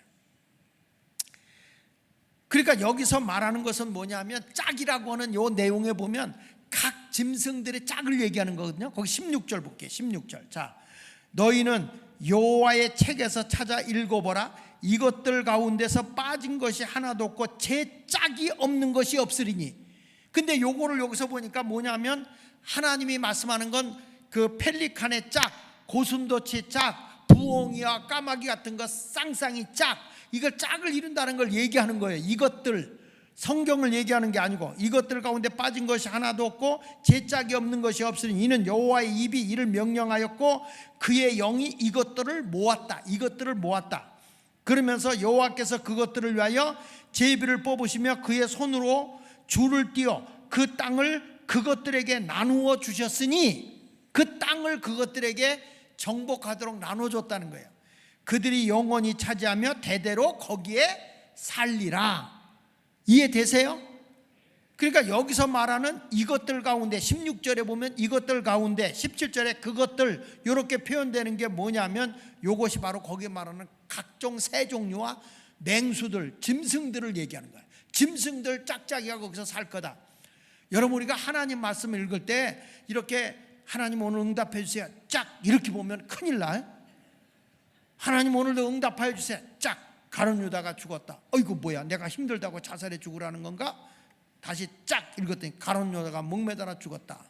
그러니까 여기서 말하는 것은 뭐냐면, 짝이라고 하는 요 내용에 보면 각 짐승들의 짝을 얘기하는 거거든요. 거기 16절 볼게요. 16절. 자, 너희는 여호와의 책에서 찾아 읽어보라. 이것들 가운데서 빠진 것이 하나도 없고 제 짝이 없는 것이 없으리니. 근데 요거를 여기서 보니까 뭐냐면, 하나님이 말씀하는 건 그 펠리칸의 짝, 고슴도치 짝, 부엉이와 까마귀 같은 거 쌍쌍이 짝, 이걸 짝을 이룬다는 걸 얘기하는 거예요. 이것들, 성경을 얘기하는 게 아니고, 이것들 가운데 빠진 것이 하나도 없고 제 짝이 없는 것이 없으니 이는 여호와의 입이 이를 명령하였고 그의 영이 이것들을 모았다. 그러면서 여호와께서 그것들을 위하여 제비를 뽑으시며 그의 손으로 줄을 띄어 그 땅을 그것들에게 나누어 주셨으니, 그 땅을 그것들에게 정복하도록 나눠줬다는 거예요. 그들이 영원히 차지하며 대대로 거기에 살리라. 이해되세요? 그러니까 여기서 말하는 이것들 가운데, 16절에 보면 이것들 가운데, 17절에 그것들, 이렇게 표현되는 게 뭐냐면, 이것이 바로 거기 말하는 각종 새 종류와 맹수들, 짐승들을 얘기하는 거예요. 짐승들 짝짝이가 거기서 살 거다. 여러분, 우리가 하나님 말씀을 읽을 때 이렇게 하나님 오늘 응답해 주세요 짝 이렇게 보면 큰일 나요. 하나님 오늘도 응답하여 주세요 짝, 가룟 유다가 죽었다. 어이구 뭐야, 내가 힘들다고 자살해 죽으라는 건가? 다시 짝 읽었더니 가룟 유다가 목매달아 죽었다.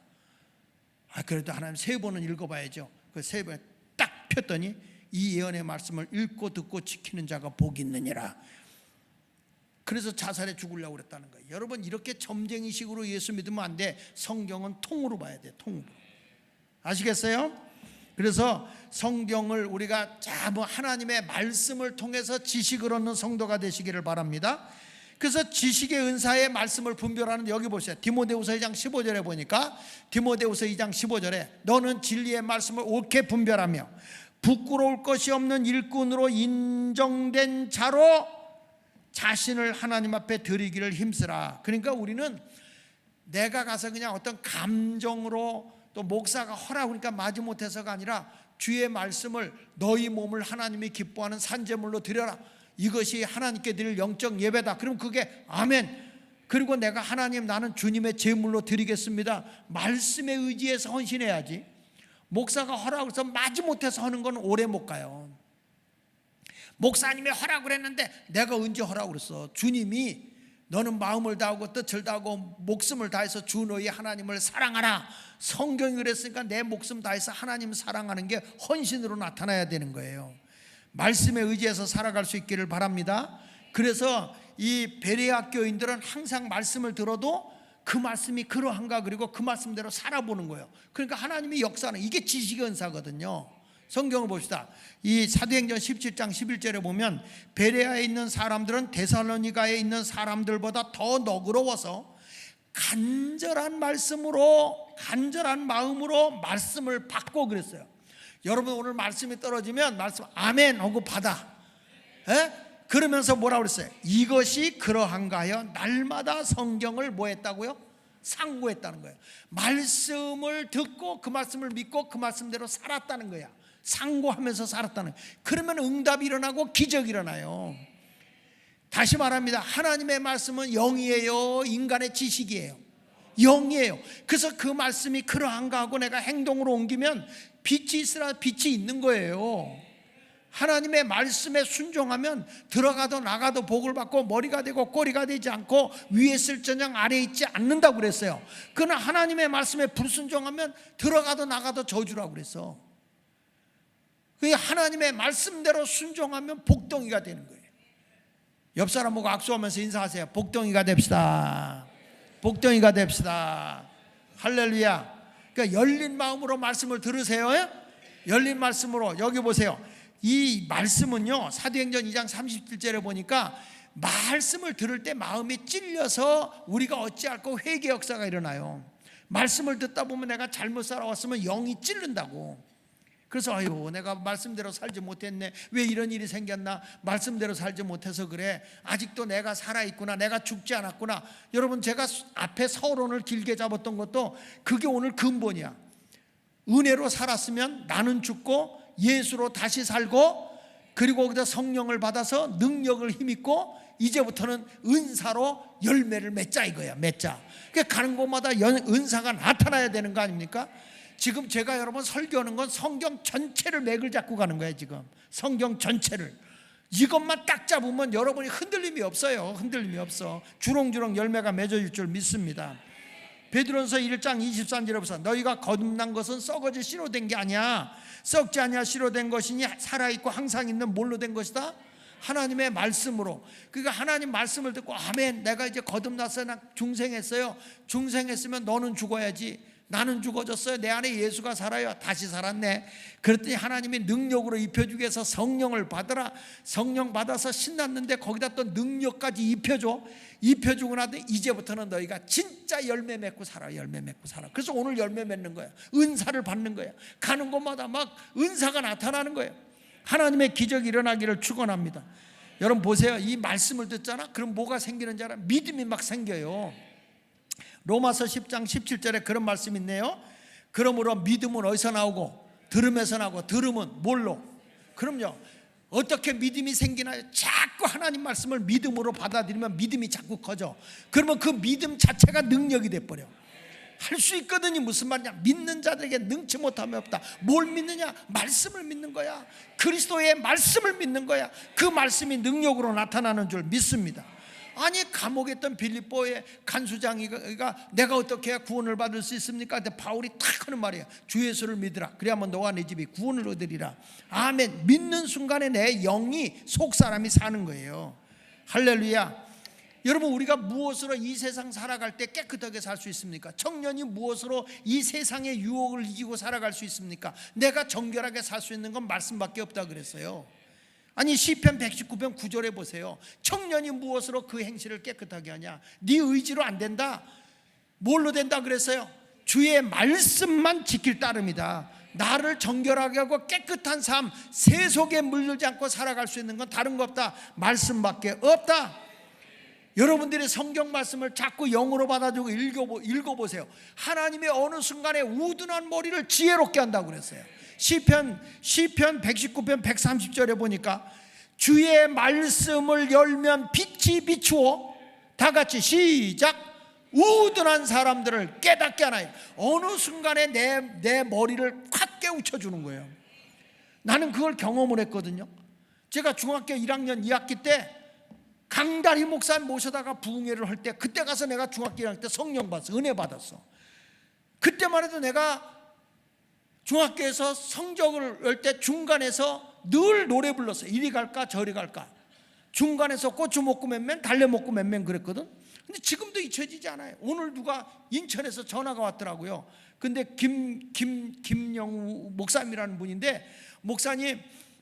그래도 하나님 세 번은 읽어봐야죠. 그 세 번에 딱 폈더니 이 예언의 말씀을 읽고 듣고 지키는 자가 복이 있느니라. 그래서 자살해 죽으려고 그랬다는 거예요. 여러분, 이렇게 점쟁이식으로 예수 믿으면 안 돼. 성경은 통으로 봐야 돼. 통으로. 아시겠어요? 그래서 성경을 우리가 하나님의 말씀을 통해서 지식을 얻는 성도가 되시기를 바랍니다. 그래서 지식의 은사의 말씀을 분별하는, 여기 보세요. 디모데후서 2장 15절에 보니까, 디모데후서 2장 15절에 너는 진리의 말씀을 옳게 분별하며 부끄러울 것이 없는 일꾼으로 인정된 자로 자신을 하나님 앞에 드리기를 힘쓰라. 그러니까 우리는 내가 가서 그냥 어떤 감정으로, 또 목사가 허락하니까 마지못해서가 아니라 주의 말씀을, 너희 몸을 하나님이 기뻐하는 산제물로 드려라. 이것이 하나님께 드릴 영적 예배다. 그럼 그게 아멘. 그리고 내가 하나님, 나는 주님의 제물로 드리겠습니다. 말씀에 의지해서 헌신해야지. 목사가 허락해서 마지못해서 하는 건 오래 못 가요. 목사님이 허락을 했는데 내가 언제 허락을 했어? 주님이 너는 마음을 다하고 뜻을 다하고 목숨을 다해서 주 너희 하나님을 사랑하라. 성경이 그랬으니까 내 목숨 다해서 하나님 사랑하는 게 헌신으로 나타나야 되는 거예요. 말씀에 의지해서 살아갈 수 있기를 바랍니다. 그래서 이 베레아 교인들은 항상 말씀을 들어도 그 말씀이 그러한가, 그리고 그 말씀대로 살아보는 거예요. 그러니까 하나님의 역사는 이게 지식의 은사거든요. 성경을 봅시다. 이 사도행전 17장 11절에 보면 베레아에 있는 사람들은 데살로니가에 있는 사람들보다 더 너그러워서 간절한 말씀으로, 간절한 마음으로 말씀을 받고 그랬어요. 여러분 오늘 말씀이 떨어지면 말씀 아멘 하고 받아. 에? 그러면서 뭐라고 그랬어요? 이것이 그러한가 하여 날마다 성경을 뭐 했다고요? 상고했다는 거예요. 말씀을 듣고 그 말씀을 믿고 그 말씀대로 살았다는 거야. 상고하면서 살았다는 거예요. 그러면 응답이 일어나고 기적이 일어나요. 다시 말합니다. 하나님의 말씀은 영이에요, 인간의 지식이에요? 영이에요. 그래서 그 말씀이 그러한가 하고 내가 행동으로 옮기면 빛이 있으라 빛이 있는 거예요. 하나님의 말씀에 순종하면 들어가도 나가도 복을 받고 머리가 되고 꼬리가 되지 않고 위에 있을저냥 아래에 있지 않는다고 그랬어요. 그러나 하나님의 말씀에 불순종하면 들어가도 나가도 저주라고 그랬어. 하나님의 말씀대로 순종하면 복덩이가 되는 거예요. 옆 사람 보고 악수하면서 인사하세요. 복덩이가 됩시다. 복덩이가 됩시다. 할렐루야. 그러니까 열린 마음으로 말씀을 들으세요. 열린 말씀으로. 여기 보세요. 이 말씀은요, 사도행전 2장 37절에 보니까 말씀을 들을 때 마음이 찔려서 우리가 어찌할꼬 회개 역사가 일어나요. 말씀을 듣다 보면 내가 잘못 살아왔으면 영이 찔른다고. 그래서 아유, 내가 말씀대로 살지 못했네. 왜 이런 일이 생겼나? 말씀대로 살지 못해서 그래. 아직도 내가 살아있구나. 내가 죽지 않았구나. 여러분, 제가 앞에 서론을 길게 잡았던 것도 그게 오늘 근본이야. 은혜로 살았으면 나는 죽고 예수로 다시 살고, 그리고 거기다 성령을 받아서 능력을 힘입고 이제부터는 은사로 열매를 맺자 이거야. 맺자. 그러니까 가는 곳마다 은사가 나타나야 되는 거 아닙니까? 지금 제가 여러분 설교하는 건 성경 전체를 맥을 잡고 가는 거예요. 지금 성경 전체를 이것만 딱 잡으면 여러분이 흔들림이 없어요. 흔들림이 없어. 주렁주렁 열매가 맺어질 줄 믿습니다. 베드로전서 1장 23절에 보세요. 너희가 거듭난 것은 썩어질 씨로 된 게 아니야. 썩지 아니할 씨로 된 것이니 살아있고 항상 있는 뭘로 된 것이다? 하나님의 말씀으로. 그러니까 하나님 말씀을 듣고 아멘, 내가 이제 거듭났어요. 나 중생했어요. 중생했으면 너는 죽어야지. 나는 죽어졌어요. 내 안에 예수가 살아요. 다시 살았네. 그랬더니 하나님이 능력으로 입혀주기 위해서 성령을 받으라. 성령 받아서 신났는데 거기다 또 능력까지 입혀줘. 입혀주고 나더니 이제부터는 너희가 진짜 열매 맺고 살아. 열매 맺고 살아. 그래서 오늘 열매 맺는 거야. 은사를 받는 거야. 가는 곳마다 막 은사가 나타나는 거예요. 하나님의 기적이 일어나기를 축원합니다. 여러분 보세요. 이 말씀을 듣잖아. 그럼 뭐가 생기는 줄 알아? 믿음이 막 생겨요. 로마서 10장 17절에 그런 말씀이 있네요. 그러므로 믿음은 어디서 나오고 들음에서 나오고 들음은 뭘로? 그럼요. 어떻게 믿음이 생기나요? 자꾸 하나님 말씀을 믿음으로 받아들이면 믿음이 자꾸 커져. 그러면 그 믿음 자체가 능력이 돼버려. 할 수 있거든요. 무슨 말이냐? 믿는 자들에게 능치 못함이 없다. 뭘 믿느냐? 말씀을 믿는 거야. 그리스도의 말씀을 믿는 거야. 그 말씀이 능력으로 나타나는 줄 믿습니다. 아니 감옥에 있던 빌립보의 간수장이가 내가 어떻게 해야 구원을 받을 수 있습니까? 근데 바울이 탁 하는 말이에요. 주 예수를 믿으라. 그래야만 너와 네 집이 구원을 얻으리라. 아멘. 믿는 순간에 내 영이 속사람이 사는 거예요. 할렐루야. 여러분 우리가 무엇으로 이 세상 살아갈 때 깨끗하게 살 수 있습니까? 청년이 무엇으로 이 세상의 유혹을 이기고 살아갈 수 있습니까? 내가 정결하게 살 수 있는 건 말씀밖에 없다 그랬어요. 아니 시편 119편 9절에 보세요. 청년이 무엇으로 그 행실을 깨끗하게 하냐? 네 의지로 안 된다. 뭘로 된다 그랬어요? 주의 말씀만 지킬 따름이다. 나를 정결하게 하고 깨끗한 삶, 세속에 물들지 않고 살아갈 수 있는 건 다른 거 없다. 말씀밖에 없다. 여러분들이 성경 말씀을 자꾸 영으로 받아주고 읽어보세요. 하나님의 어느 순간에 우둔한 머리를 지혜롭게 한다고 그랬어요. 시편 119편 130절에 보니까 주의 말씀을 열면 빛이 비추어 다 같이 시작. 우둔한 사람들을 깨닫게 하나요. 어느 순간에 내 머리를 확 깨우쳐주는 거예요. 나는 그걸 경험을 했거든요. 제가 중학교 1학년 2학기 때 강다리 목사님 모셔다가 부흥회를 할 때, 그때 가서 내가 중학교 1학년 때 성령 받았어. 은혜 받았어. 그때만 해도 내가 중학교에서 성적을 할 때 중간에서 늘 노래 불렀어. 이리 갈까 저리 갈까. 중간에서 고추 먹고 맨맨 달래 먹고 맨맨 그랬거든. 근데 지금도 잊혀지지 않아요. 오늘 누가 인천에서 전화가 왔더라고요. 근데 김영우 목사님이라는 분인데,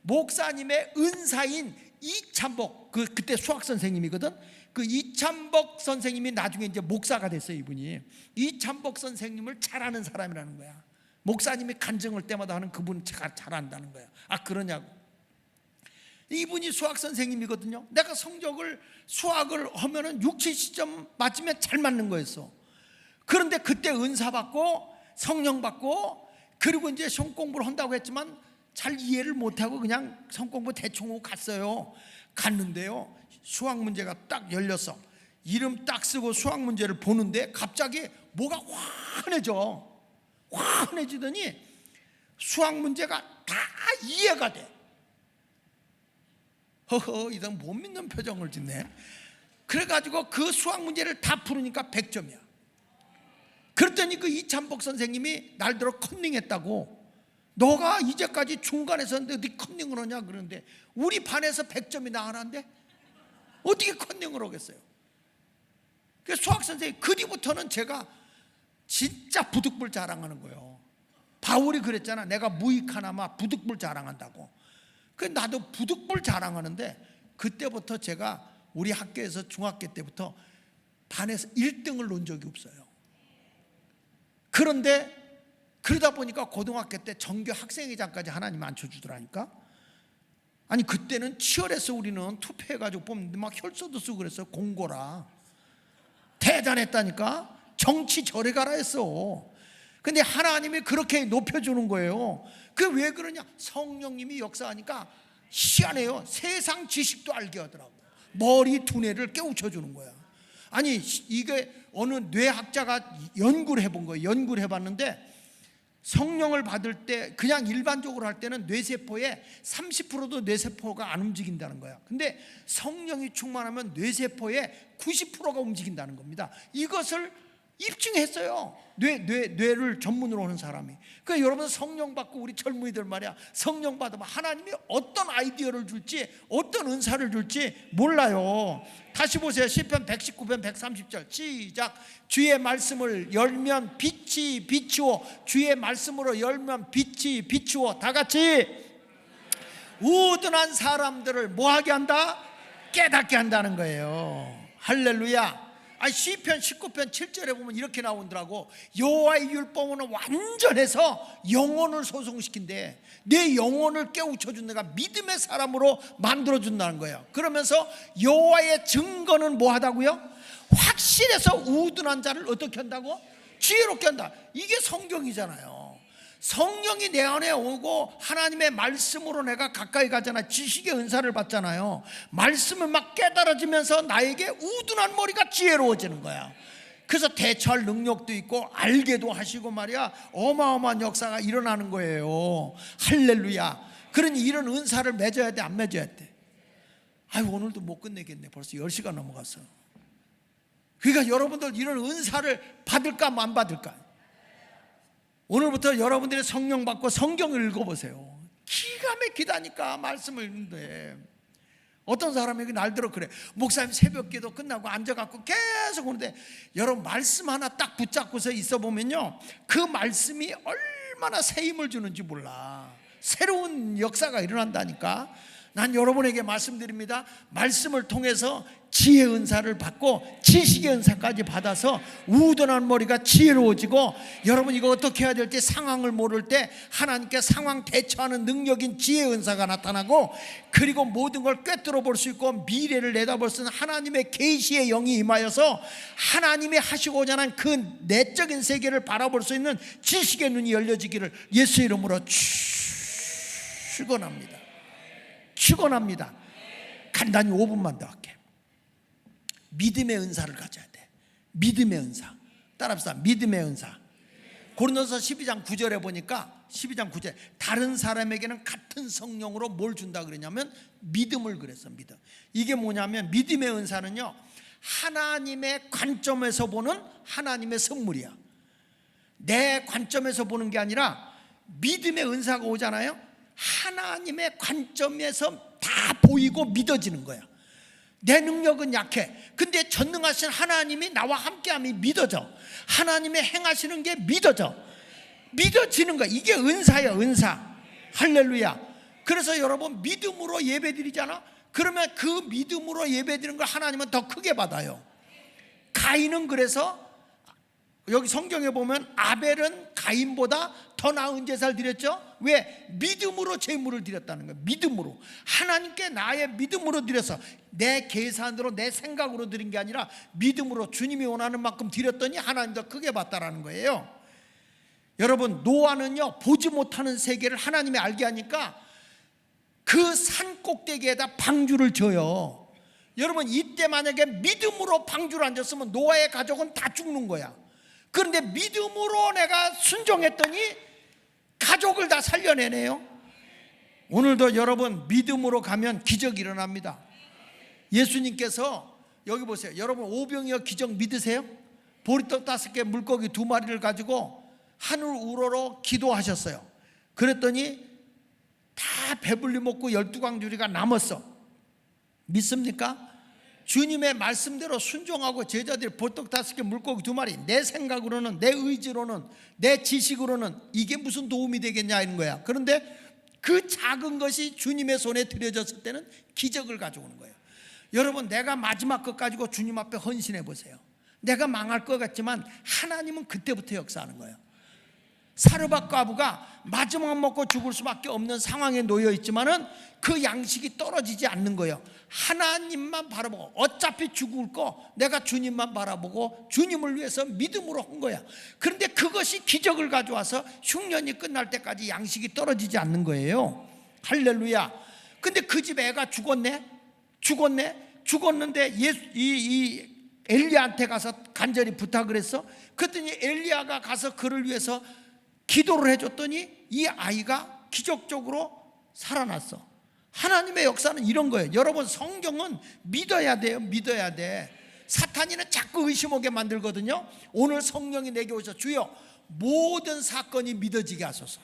목사님의 은사인 이찬복, 그때 수학 선생님이거든. 그 이찬복 선생님이 나중에 이제 목사가 됐어요. 이분이 이찬복 선생님을 잘 아는 사람이라는 거야. 목사님이 간증할 때마다 하는 그분 잘 안다는 거야. 아, 그러냐고. 이분이 수학 선생님이거든요. 내가 수학을 하면은 6, 70점 맞으면 잘 맞는 거였어. 그런데 그때 은사 받고 성령 받고, 그리고 이제 시험 공부를 한다고 했지만 잘 이해를 못하고 그냥 시험 공부 대충 하고 갔어요. 갔는데요, 수학 문제가 딱 열렸어. 이름 딱 쓰고 수학 문제를 보는데 갑자기 뭐가 환해지더니 수학 문제가 다 이해가 돼. 허허, 이건 못 믿는 표정을 짓네. 그래가지고 그 수학 문제를 다 풀으니까 100점이야. 그랬더니 그 이찬복 선생님이 날들어 컨닝했다고. 너가 이제까지 중간에서 했는데 어디 컨닝을 하냐 그러는데, 우리 반에서 100점이 나가는데 어떻게 컨닝을 하겠어요. 그 수학 선생님, 그 뒤부터는 제가 진짜 부득불 자랑하는 거예요. 바울이 그랬잖아. 내가 무익하나마 부득불 자랑한다고. 그 나도 부득불 자랑하는데, 그때부터 제가 우리 학교에서 중학교 때부터 반에서 1등을 놓은 적이 없어요. 그런데 그러다 보니까 고등학교 때 전교 학생회장까지 하나님 앉혀주더라니까. 아니, 그때는 치열해서 우리는 투표해가지고 뽑는데 막 혈서도 쓰고 그랬어요. 공고라. 대단했다니까. 정치 저리 가라 했어. 근데 하나님이 그렇게 높여주는 거예요. 그 왜 그러냐? 성령님이 역사하니까 희한해요. 세상 지식도 알게 하더라고. 머리 두뇌를 깨우쳐주는 거야. 아니, 이게 어느 뇌학자가 연구를 해본 거예요. 연구를 해봤는데, 성령을 받을 때 그냥 일반적으로 할 때는 뇌세포의 30%도 뇌세포가 안 움직인다는 거야. 근데 성령이 충만하면 뇌세포의 90%가 움직인다는 겁니다. 이것을 입증했어요. 뇌를 전문으로 하는 사람이. 그러니까 여러분, 성령 받고 우리 젊은이들 말이야, 성령 받으면 하나님이 어떤 아이디어를 줄지, 어떤 은사를 줄지 몰라요. 다시 보세요. 시편 119편 130절 시작. 주의 말씀을 열면 빛이 비추어, 주의 말씀으로 열면 빛이 비추어. 다 같이. 우둔한 사람들을 뭐하게 한다? 깨닫게 한다는 거예요. 할렐루야. 시편 19편 7절에 보면 이렇게 나오더라고. 여호와의 율법은 완전해서 영혼을 소송시킨대. 내 영혼을 깨우쳐준, 내가 믿음의 사람으로 만들어준다는 거예요. 그러면서 여호와의 증거는 뭐하다고요? 확실해서 우둔한 자를 어떻게 한다고? 지혜롭게 한다. 이게 성경이잖아요. 성령이 내 안에 오고 하나님의 말씀으로 내가 가까이 가잖아. 지식의 은사를 받잖아요. 말씀을 막 깨달아지면서 나에게 우둔한 머리가 지혜로워지는 거야. 그래서 대처할 능력도 있고 알게도 하시고 말이야, 어마어마한 역사가 일어나는 거예요. 할렐루야. 그러니 이런 은사를 맺어야 돼, 안 맺어야 돼? 오늘도 못 끝내겠네. 벌써 10시가 넘어갔어. 그러니까 여러분들 이런 은사를 받을까 안 받을까? 오늘부터 여러분들이 성령 받고 성경을 읽어보세요. 기가 막히다니까. 말씀을 읽는데 어떤 사람이 날들어 그래. 목사님 새벽 기도 끝나고 앉아갖고 계속 오는데, 여러분 말씀 하나 딱 붙잡고서 있어보면요, 그 말씀이 얼마나 새 힘을 주는지 몰라. 새로운 역사가 일어난다니까. 난 여러분에게 말씀드립니다. 말씀을 통해서 지혜 은사를 받고 지식의 은사까지 받아서 우둔한 머리가 지혜로워지고, 여러분 이거 어떻게 해야 될지 상황을 모를 때 하나님께 상황 대처하는 능력인 지혜 은사가 나타나고, 그리고 모든 걸 꿰뚫어 볼 수 있고 미래를 내다볼 수 있는 하나님의 계시의 영이 임하여서 하나님이 하시고자 하는 그 내적인 세계를 바라볼 수 있는 지식의 눈이 열려지기를 예수 이름으로 축원합니다. 축원합니다. 간단히 5분만 더 할게. 믿음의 은사를 가져야 돼. 믿음의 은사. 따라합시다. 믿음의 은사. 고린도서 12장 9절에 보니까 12장 9절 다른 사람에게는 같은 성령으로 뭘 준다 그러냐면 믿음을 그랬어. 믿음. 이게 뭐냐면 믿음의 은사는요 하나님의 관점에서 보는 하나님의 선물이야. 내 관점에서 보는 게 아니라 믿음의 은사가 오잖아요. 하나님의 관점에서 다 보이고 믿어지는 거야. 내 능력은 약해. 근데 전능하신 하나님이 나와 함께함이 믿어져. 하나님의 행하시는 게 믿어져. 믿어지는 거야. 이게 은사야, 은사. 할렐루야. 그래서 여러분 믿음으로 예배 드리잖아. 그러면 그 믿음으로 예배 드리는 걸 하나님은 더 크게 받아요. 가인은 그래서 여기 성경에 보면 아벨은 가인보다 더 나은 제사를 드렸죠. 왜? 믿음으로 제물을 드렸다는 거예요. 믿음으로 하나님께 나의 믿음으로 드려서 내 계산으로 내 생각으로 드린 게 아니라 믿음으로 주님이 원하는 만큼 드렸더니 하나님 더 크게 받다라는 거예요. 여러분 노아는요 보지 못하는 세계를 하나님이 알게 하니까 그 산 꼭대기에다 방주를 져요. 여러분 이때 만약에 믿음으로 방주를 안 졌으면 노아의 가족은 다 죽는 거야. 그런데 믿음으로 내가 순종했더니 가족을 다 살려내네요. 오늘도 여러분 믿음으로 가면 기적이 일어납니다. 예수님께서 여기 보세요. 여러분 오병이어 기적 믿으세요? 보리떡 5개 물고기 2마리를 가지고 하늘 우러러 기도하셨어요. 그랬더니 다 배불리 먹고 12광주리가 남았어. 믿습니까? 주님의 말씀대로 순종하고 제자들이 보떡 5개 물고기 2마리 내 생각으로는 내 의지로는 내 지식으로는 이게 무슨 도움이 되겠냐 이런 거야. 그런데 그 작은 것이 주님의 손에 들여졌을 때는 기적을 가져오는 거예요. 여러분 내가 마지막 것 가지고 주님 앞에 헌신해 보세요. 내가 망할 것 같지만 하나님은 그때부터 역사하는 거예요. 사르밧 과부가 마지막 먹고 죽을 수밖에 없는 상황에 놓여 있지만은 그 양식이 떨어지지 않는 거예요. 하나님만 바라보고 어차피 죽을 거 내가 주님만 바라보고 주님을 위해서 믿음으로 한 거야. 그런데 그것이 기적을 가져와서 흉년이 끝날 때까지 양식이 떨어지지 않는 거예요. 할렐루야. 근데 그 집 애가 죽었는데 이 엘리야한테 가서 간절히 부탁을 했어. 그랬더니 엘리야가 가서 그를 위해서 기도를 해줬더니 이 아이가 기적적으로 살아났어. 하나님의 역사는 이런 거예요. 여러분 성경은 믿어야 돼요. 믿어야 돼. 사탄이는 자꾸 의심하게 만들거든요. 오늘 성령이 내게 오셔 주여 모든 사건이 믿어지게 하소서.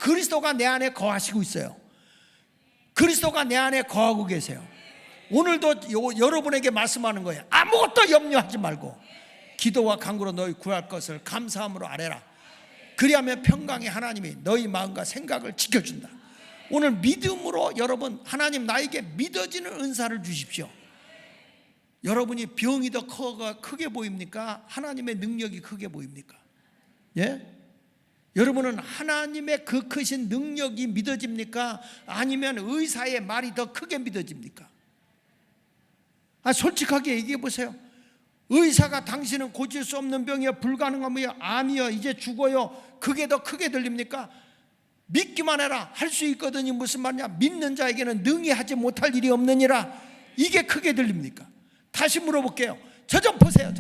그리스도가 내 안에 거하시고 있어요. 그리스도가 내 안에 거하고 계세요. 오늘도 여러분에게 말씀하는 거예요. 아무것도 염려하지 말고 기도와 간구로 너희 구할 것을 감사함으로 아뢰라. 그리하면 평강의 하나님이 너희 마음과 생각을 지켜준다. 오늘 믿음으로 여러분 하나님 나에게 믿어지는 은사를 주십시오. 여러분이 병이 더 크게 보입니까? 하나님의 능력이 크게 보입니까? 예? 여러분은 하나님의 그 크신 능력이 믿어집니까? 아니면 의사의 말이 더 크게 믿어집니까? 솔직하게 얘기해 보세요. 의사가 당신은 고칠 수 없는 병이여 불가능하며 암이여 이제 죽어요 그게 더 크게 들립니까? 믿기만 해라 할 수 있거든요. 무슨 말이냐? 믿는 자에게는 능히 하지 못할 일이 없느니라. 이게 크게 들립니까? 다시 물어볼게요. 저 좀 보세요.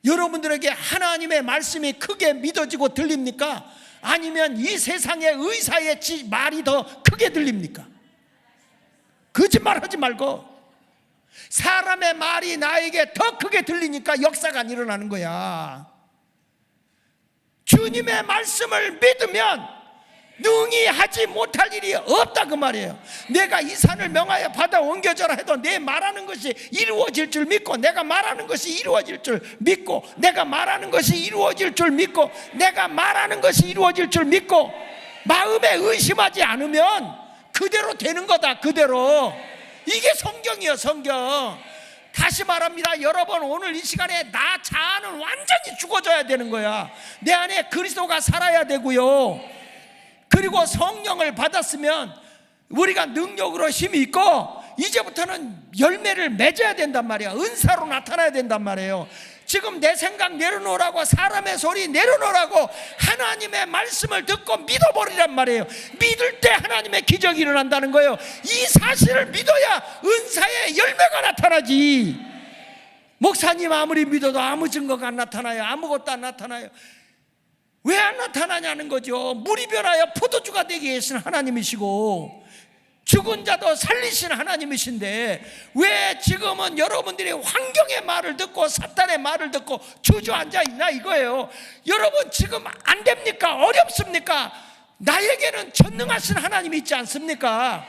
여러분들에게 하나님의 말씀이 크게 믿어지고 들립니까? 아니면 이 세상의 의사의 말이 더 크게 들립니까? 거짓말하지 말고 사람의 말이 나에게 더 크게 들리니까 역사가 안 일어나는 거야. 주님의 말씀을 믿으면 능히 하지 못할 일이 없다 그 말이에요. 내가 이 산을 명하여 바다 옮겨져라 해도 내 말하는 것이 이루어질 줄 믿고 내가 말하는 것이 이루어질 줄 믿고 내가 말하는 것이 이루어질 줄 믿고 내가 말하는 것이 이루어질 줄 믿고 마음에 의심하지 않으면 그대로 되는 거다. 그대로. 이게 성경이에요. 성경. 다시 말합니다. 여러분 오늘 이 시간에 나 자아는 완전히 죽어져야 되는 거야. 내 안에 그리스도가 살아야 되고요. 그리고 성령을 받았으면 우리가 능력으로 힘이 있고 이제부터는 열매를 맺어야 된단 말이야. 은사로 나타나야 된단 말이에요. 지금 내 생각 내려놓으라고 사람의 소리 내려놓으라고 하나님의 말씀을 듣고 믿어버리란 말이에요. 믿을 때 하나님의 기적이 일어난다는 거예요. 이 사실을 믿어야 은사의 열매가 나타나지. 목사님 아무리 믿어도 아무 증거가 안 나타나요. 아무것도 안 나타나요. 왜 안 나타나냐는 거죠. 물이 변하여 포도주가 되게 하신 하나님이시고 죽은 자도 살리신 하나님이신데 왜 지금은 여러분들이 환경의 말을 듣고 사탄의 말을 듣고 주저앉아 있나 이거예요. 여러분 지금 안 됩니까? 어렵습니까? 나에게는 전능하신 하나님이 있지 않습니까?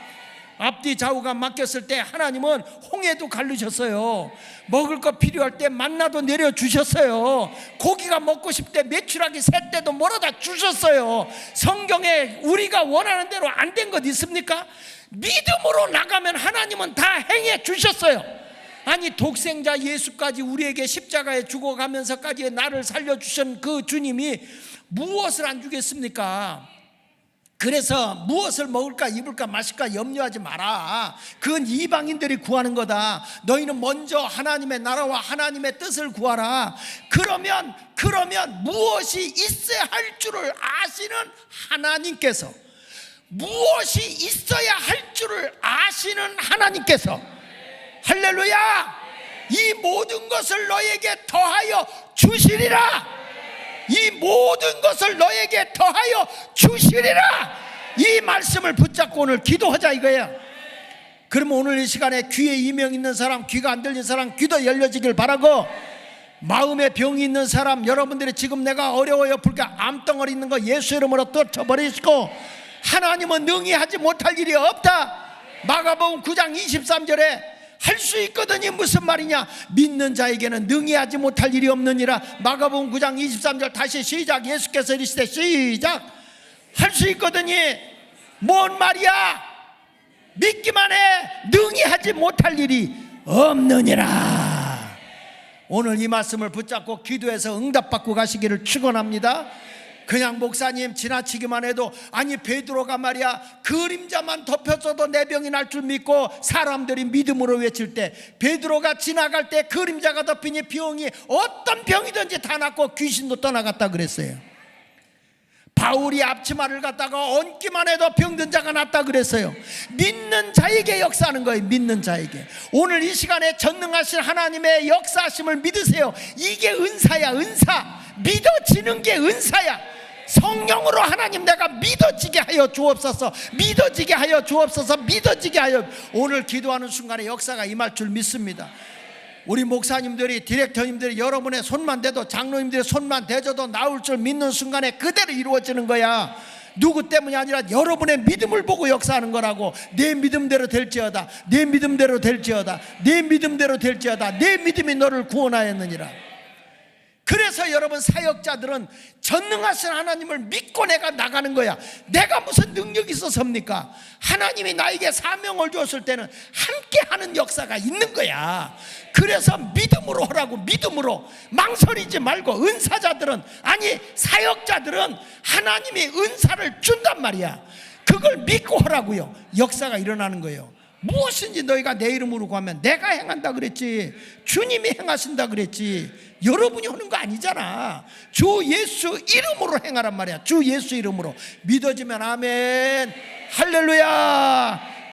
앞뒤 좌우가 맡겼을 때 하나님은 홍해도 갈르셨어요. 먹을 거 필요할 때 만나도 내려주셨어요. 고기가 먹고 싶을 때 메추라기 새 때도 몰아다 주셨어요. 성경에 우리가 원하는 대로 안 된 것 있습니까? 믿음으로 나가면 하나님은 다 행해 주셨어요. 아니 독생자 예수까지 우리에게 십자가에 죽어가면서까지 나를 살려주신 그 주님이 무엇을 안 주겠습니까? 그래서 무엇을 먹을까 입을까 마실까 염려하지 마라. 그건 이방인들이 구하는 거다. 너희는 먼저 하나님의 나라와 하나님의 뜻을 구하라. 그러면 무엇이 있어야 할 줄을 아시는 하나님께서, 무엇이 있어야 할 줄을 아시는 하나님께서, 할렐루야, 이 모든 것을 너에게 더하여 주시리라. 이 모든 것을 너에게 더하여 주시리라. 이 말씀을 붙잡고 오늘 기도하자 이거야. 그러면 오늘 이 시간에 귀에 이명 있는 사람, 귀가 안 들린 사람 귀도 열려지길 바라고, 마음에 병이 있는 사람, 여러분들이 지금 내가 어려워요 불가 암덩어리 있는 거 예수 이름으로 떨쳐버리시고, 하나님은 능히 하지 못할 일이 없다. 마가복음 9장 23절에 할 수 있거든요. 무슨 말이냐? 믿는 자에게는 능히 하지 못할 일이 없느니라. 마가복음 9장 23절 다시 시작. 예수께서 이르시되 시작. 할 수 있거든요. 뭔 말이야? 믿기만 해. 능히 하지 못할 일이 없느니라. 오늘 이 말씀을 붙잡고 기도해서 응답받고 가시기를 축원합니다. 그냥 목사님 지나치기만 해도, 아니 베드로가 말이야 그림자만 덮였어도 내 병이 날 줄 믿고 사람들이 믿음으로 외칠 때, 베드로가 지나갈 때 그림자가 덮이니 병이 어떤 병이든지 다 낫고 귀신도 떠나갔다 그랬어요. 바울이 앞치마를 갖다가 얹기만 해도 병든 자가 낫다 그랬어요. 믿는 자에게 역사하는 거예요. 믿는 자에게. 오늘 이 시간에 전능하신 하나님의 역사하심을 믿으세요. 이게 은사야. 은사. 믿어지는 게 은사야. 성령으로 하나님 내가 믿어지게 하여 주옵소서. 믿어지게 하여 주옵소서. 믿어지게 하여. 오늘 기도하는 순간에 역사가 임할 줄 믿습니다. 우리 목사님들이, 디렉터님들이 여러분의 손만 대도, 장로님들의 손만 대줘도 나올 줄 믿는 순간에 그대로 이루어지는 거야. 누구 때문이 아니라 여러분의 믿음을 보고 역사하는 거라고. 내 믿음대로 될지어다. 내 믿음대로 될지어다. 내 믿음대로 될지어다. 내 믿음이 너를 구원하였느니라. 그래서 여러분 사역자들은 전능하신 하나님을 믿고 내가 나가는 거야. 내가 무슨 능력이 있어서입니까? 하나님이 나에게 사명을 주었을 때는 함께 하는 역사가 있는 거야. 그래서 믿음으로 하라고. 믿음으로. 망설이지 말고. 은사자들은, 아니 사역자들은 하나님이 은사를 준단 말이야. 그걸 믿고 하라고요. 역사가 일어나는 거예요. 무엇인지 너희가 내 이름으로 구하면 내가 행한다 그랬지. 주님이 행하신다 그랬지. 여러분이 하는 거 아니잖아. 주 예수 이름으로 행하란 말이야. 주 예수 이름으로. 믿어지면 아멘. 할렐루야.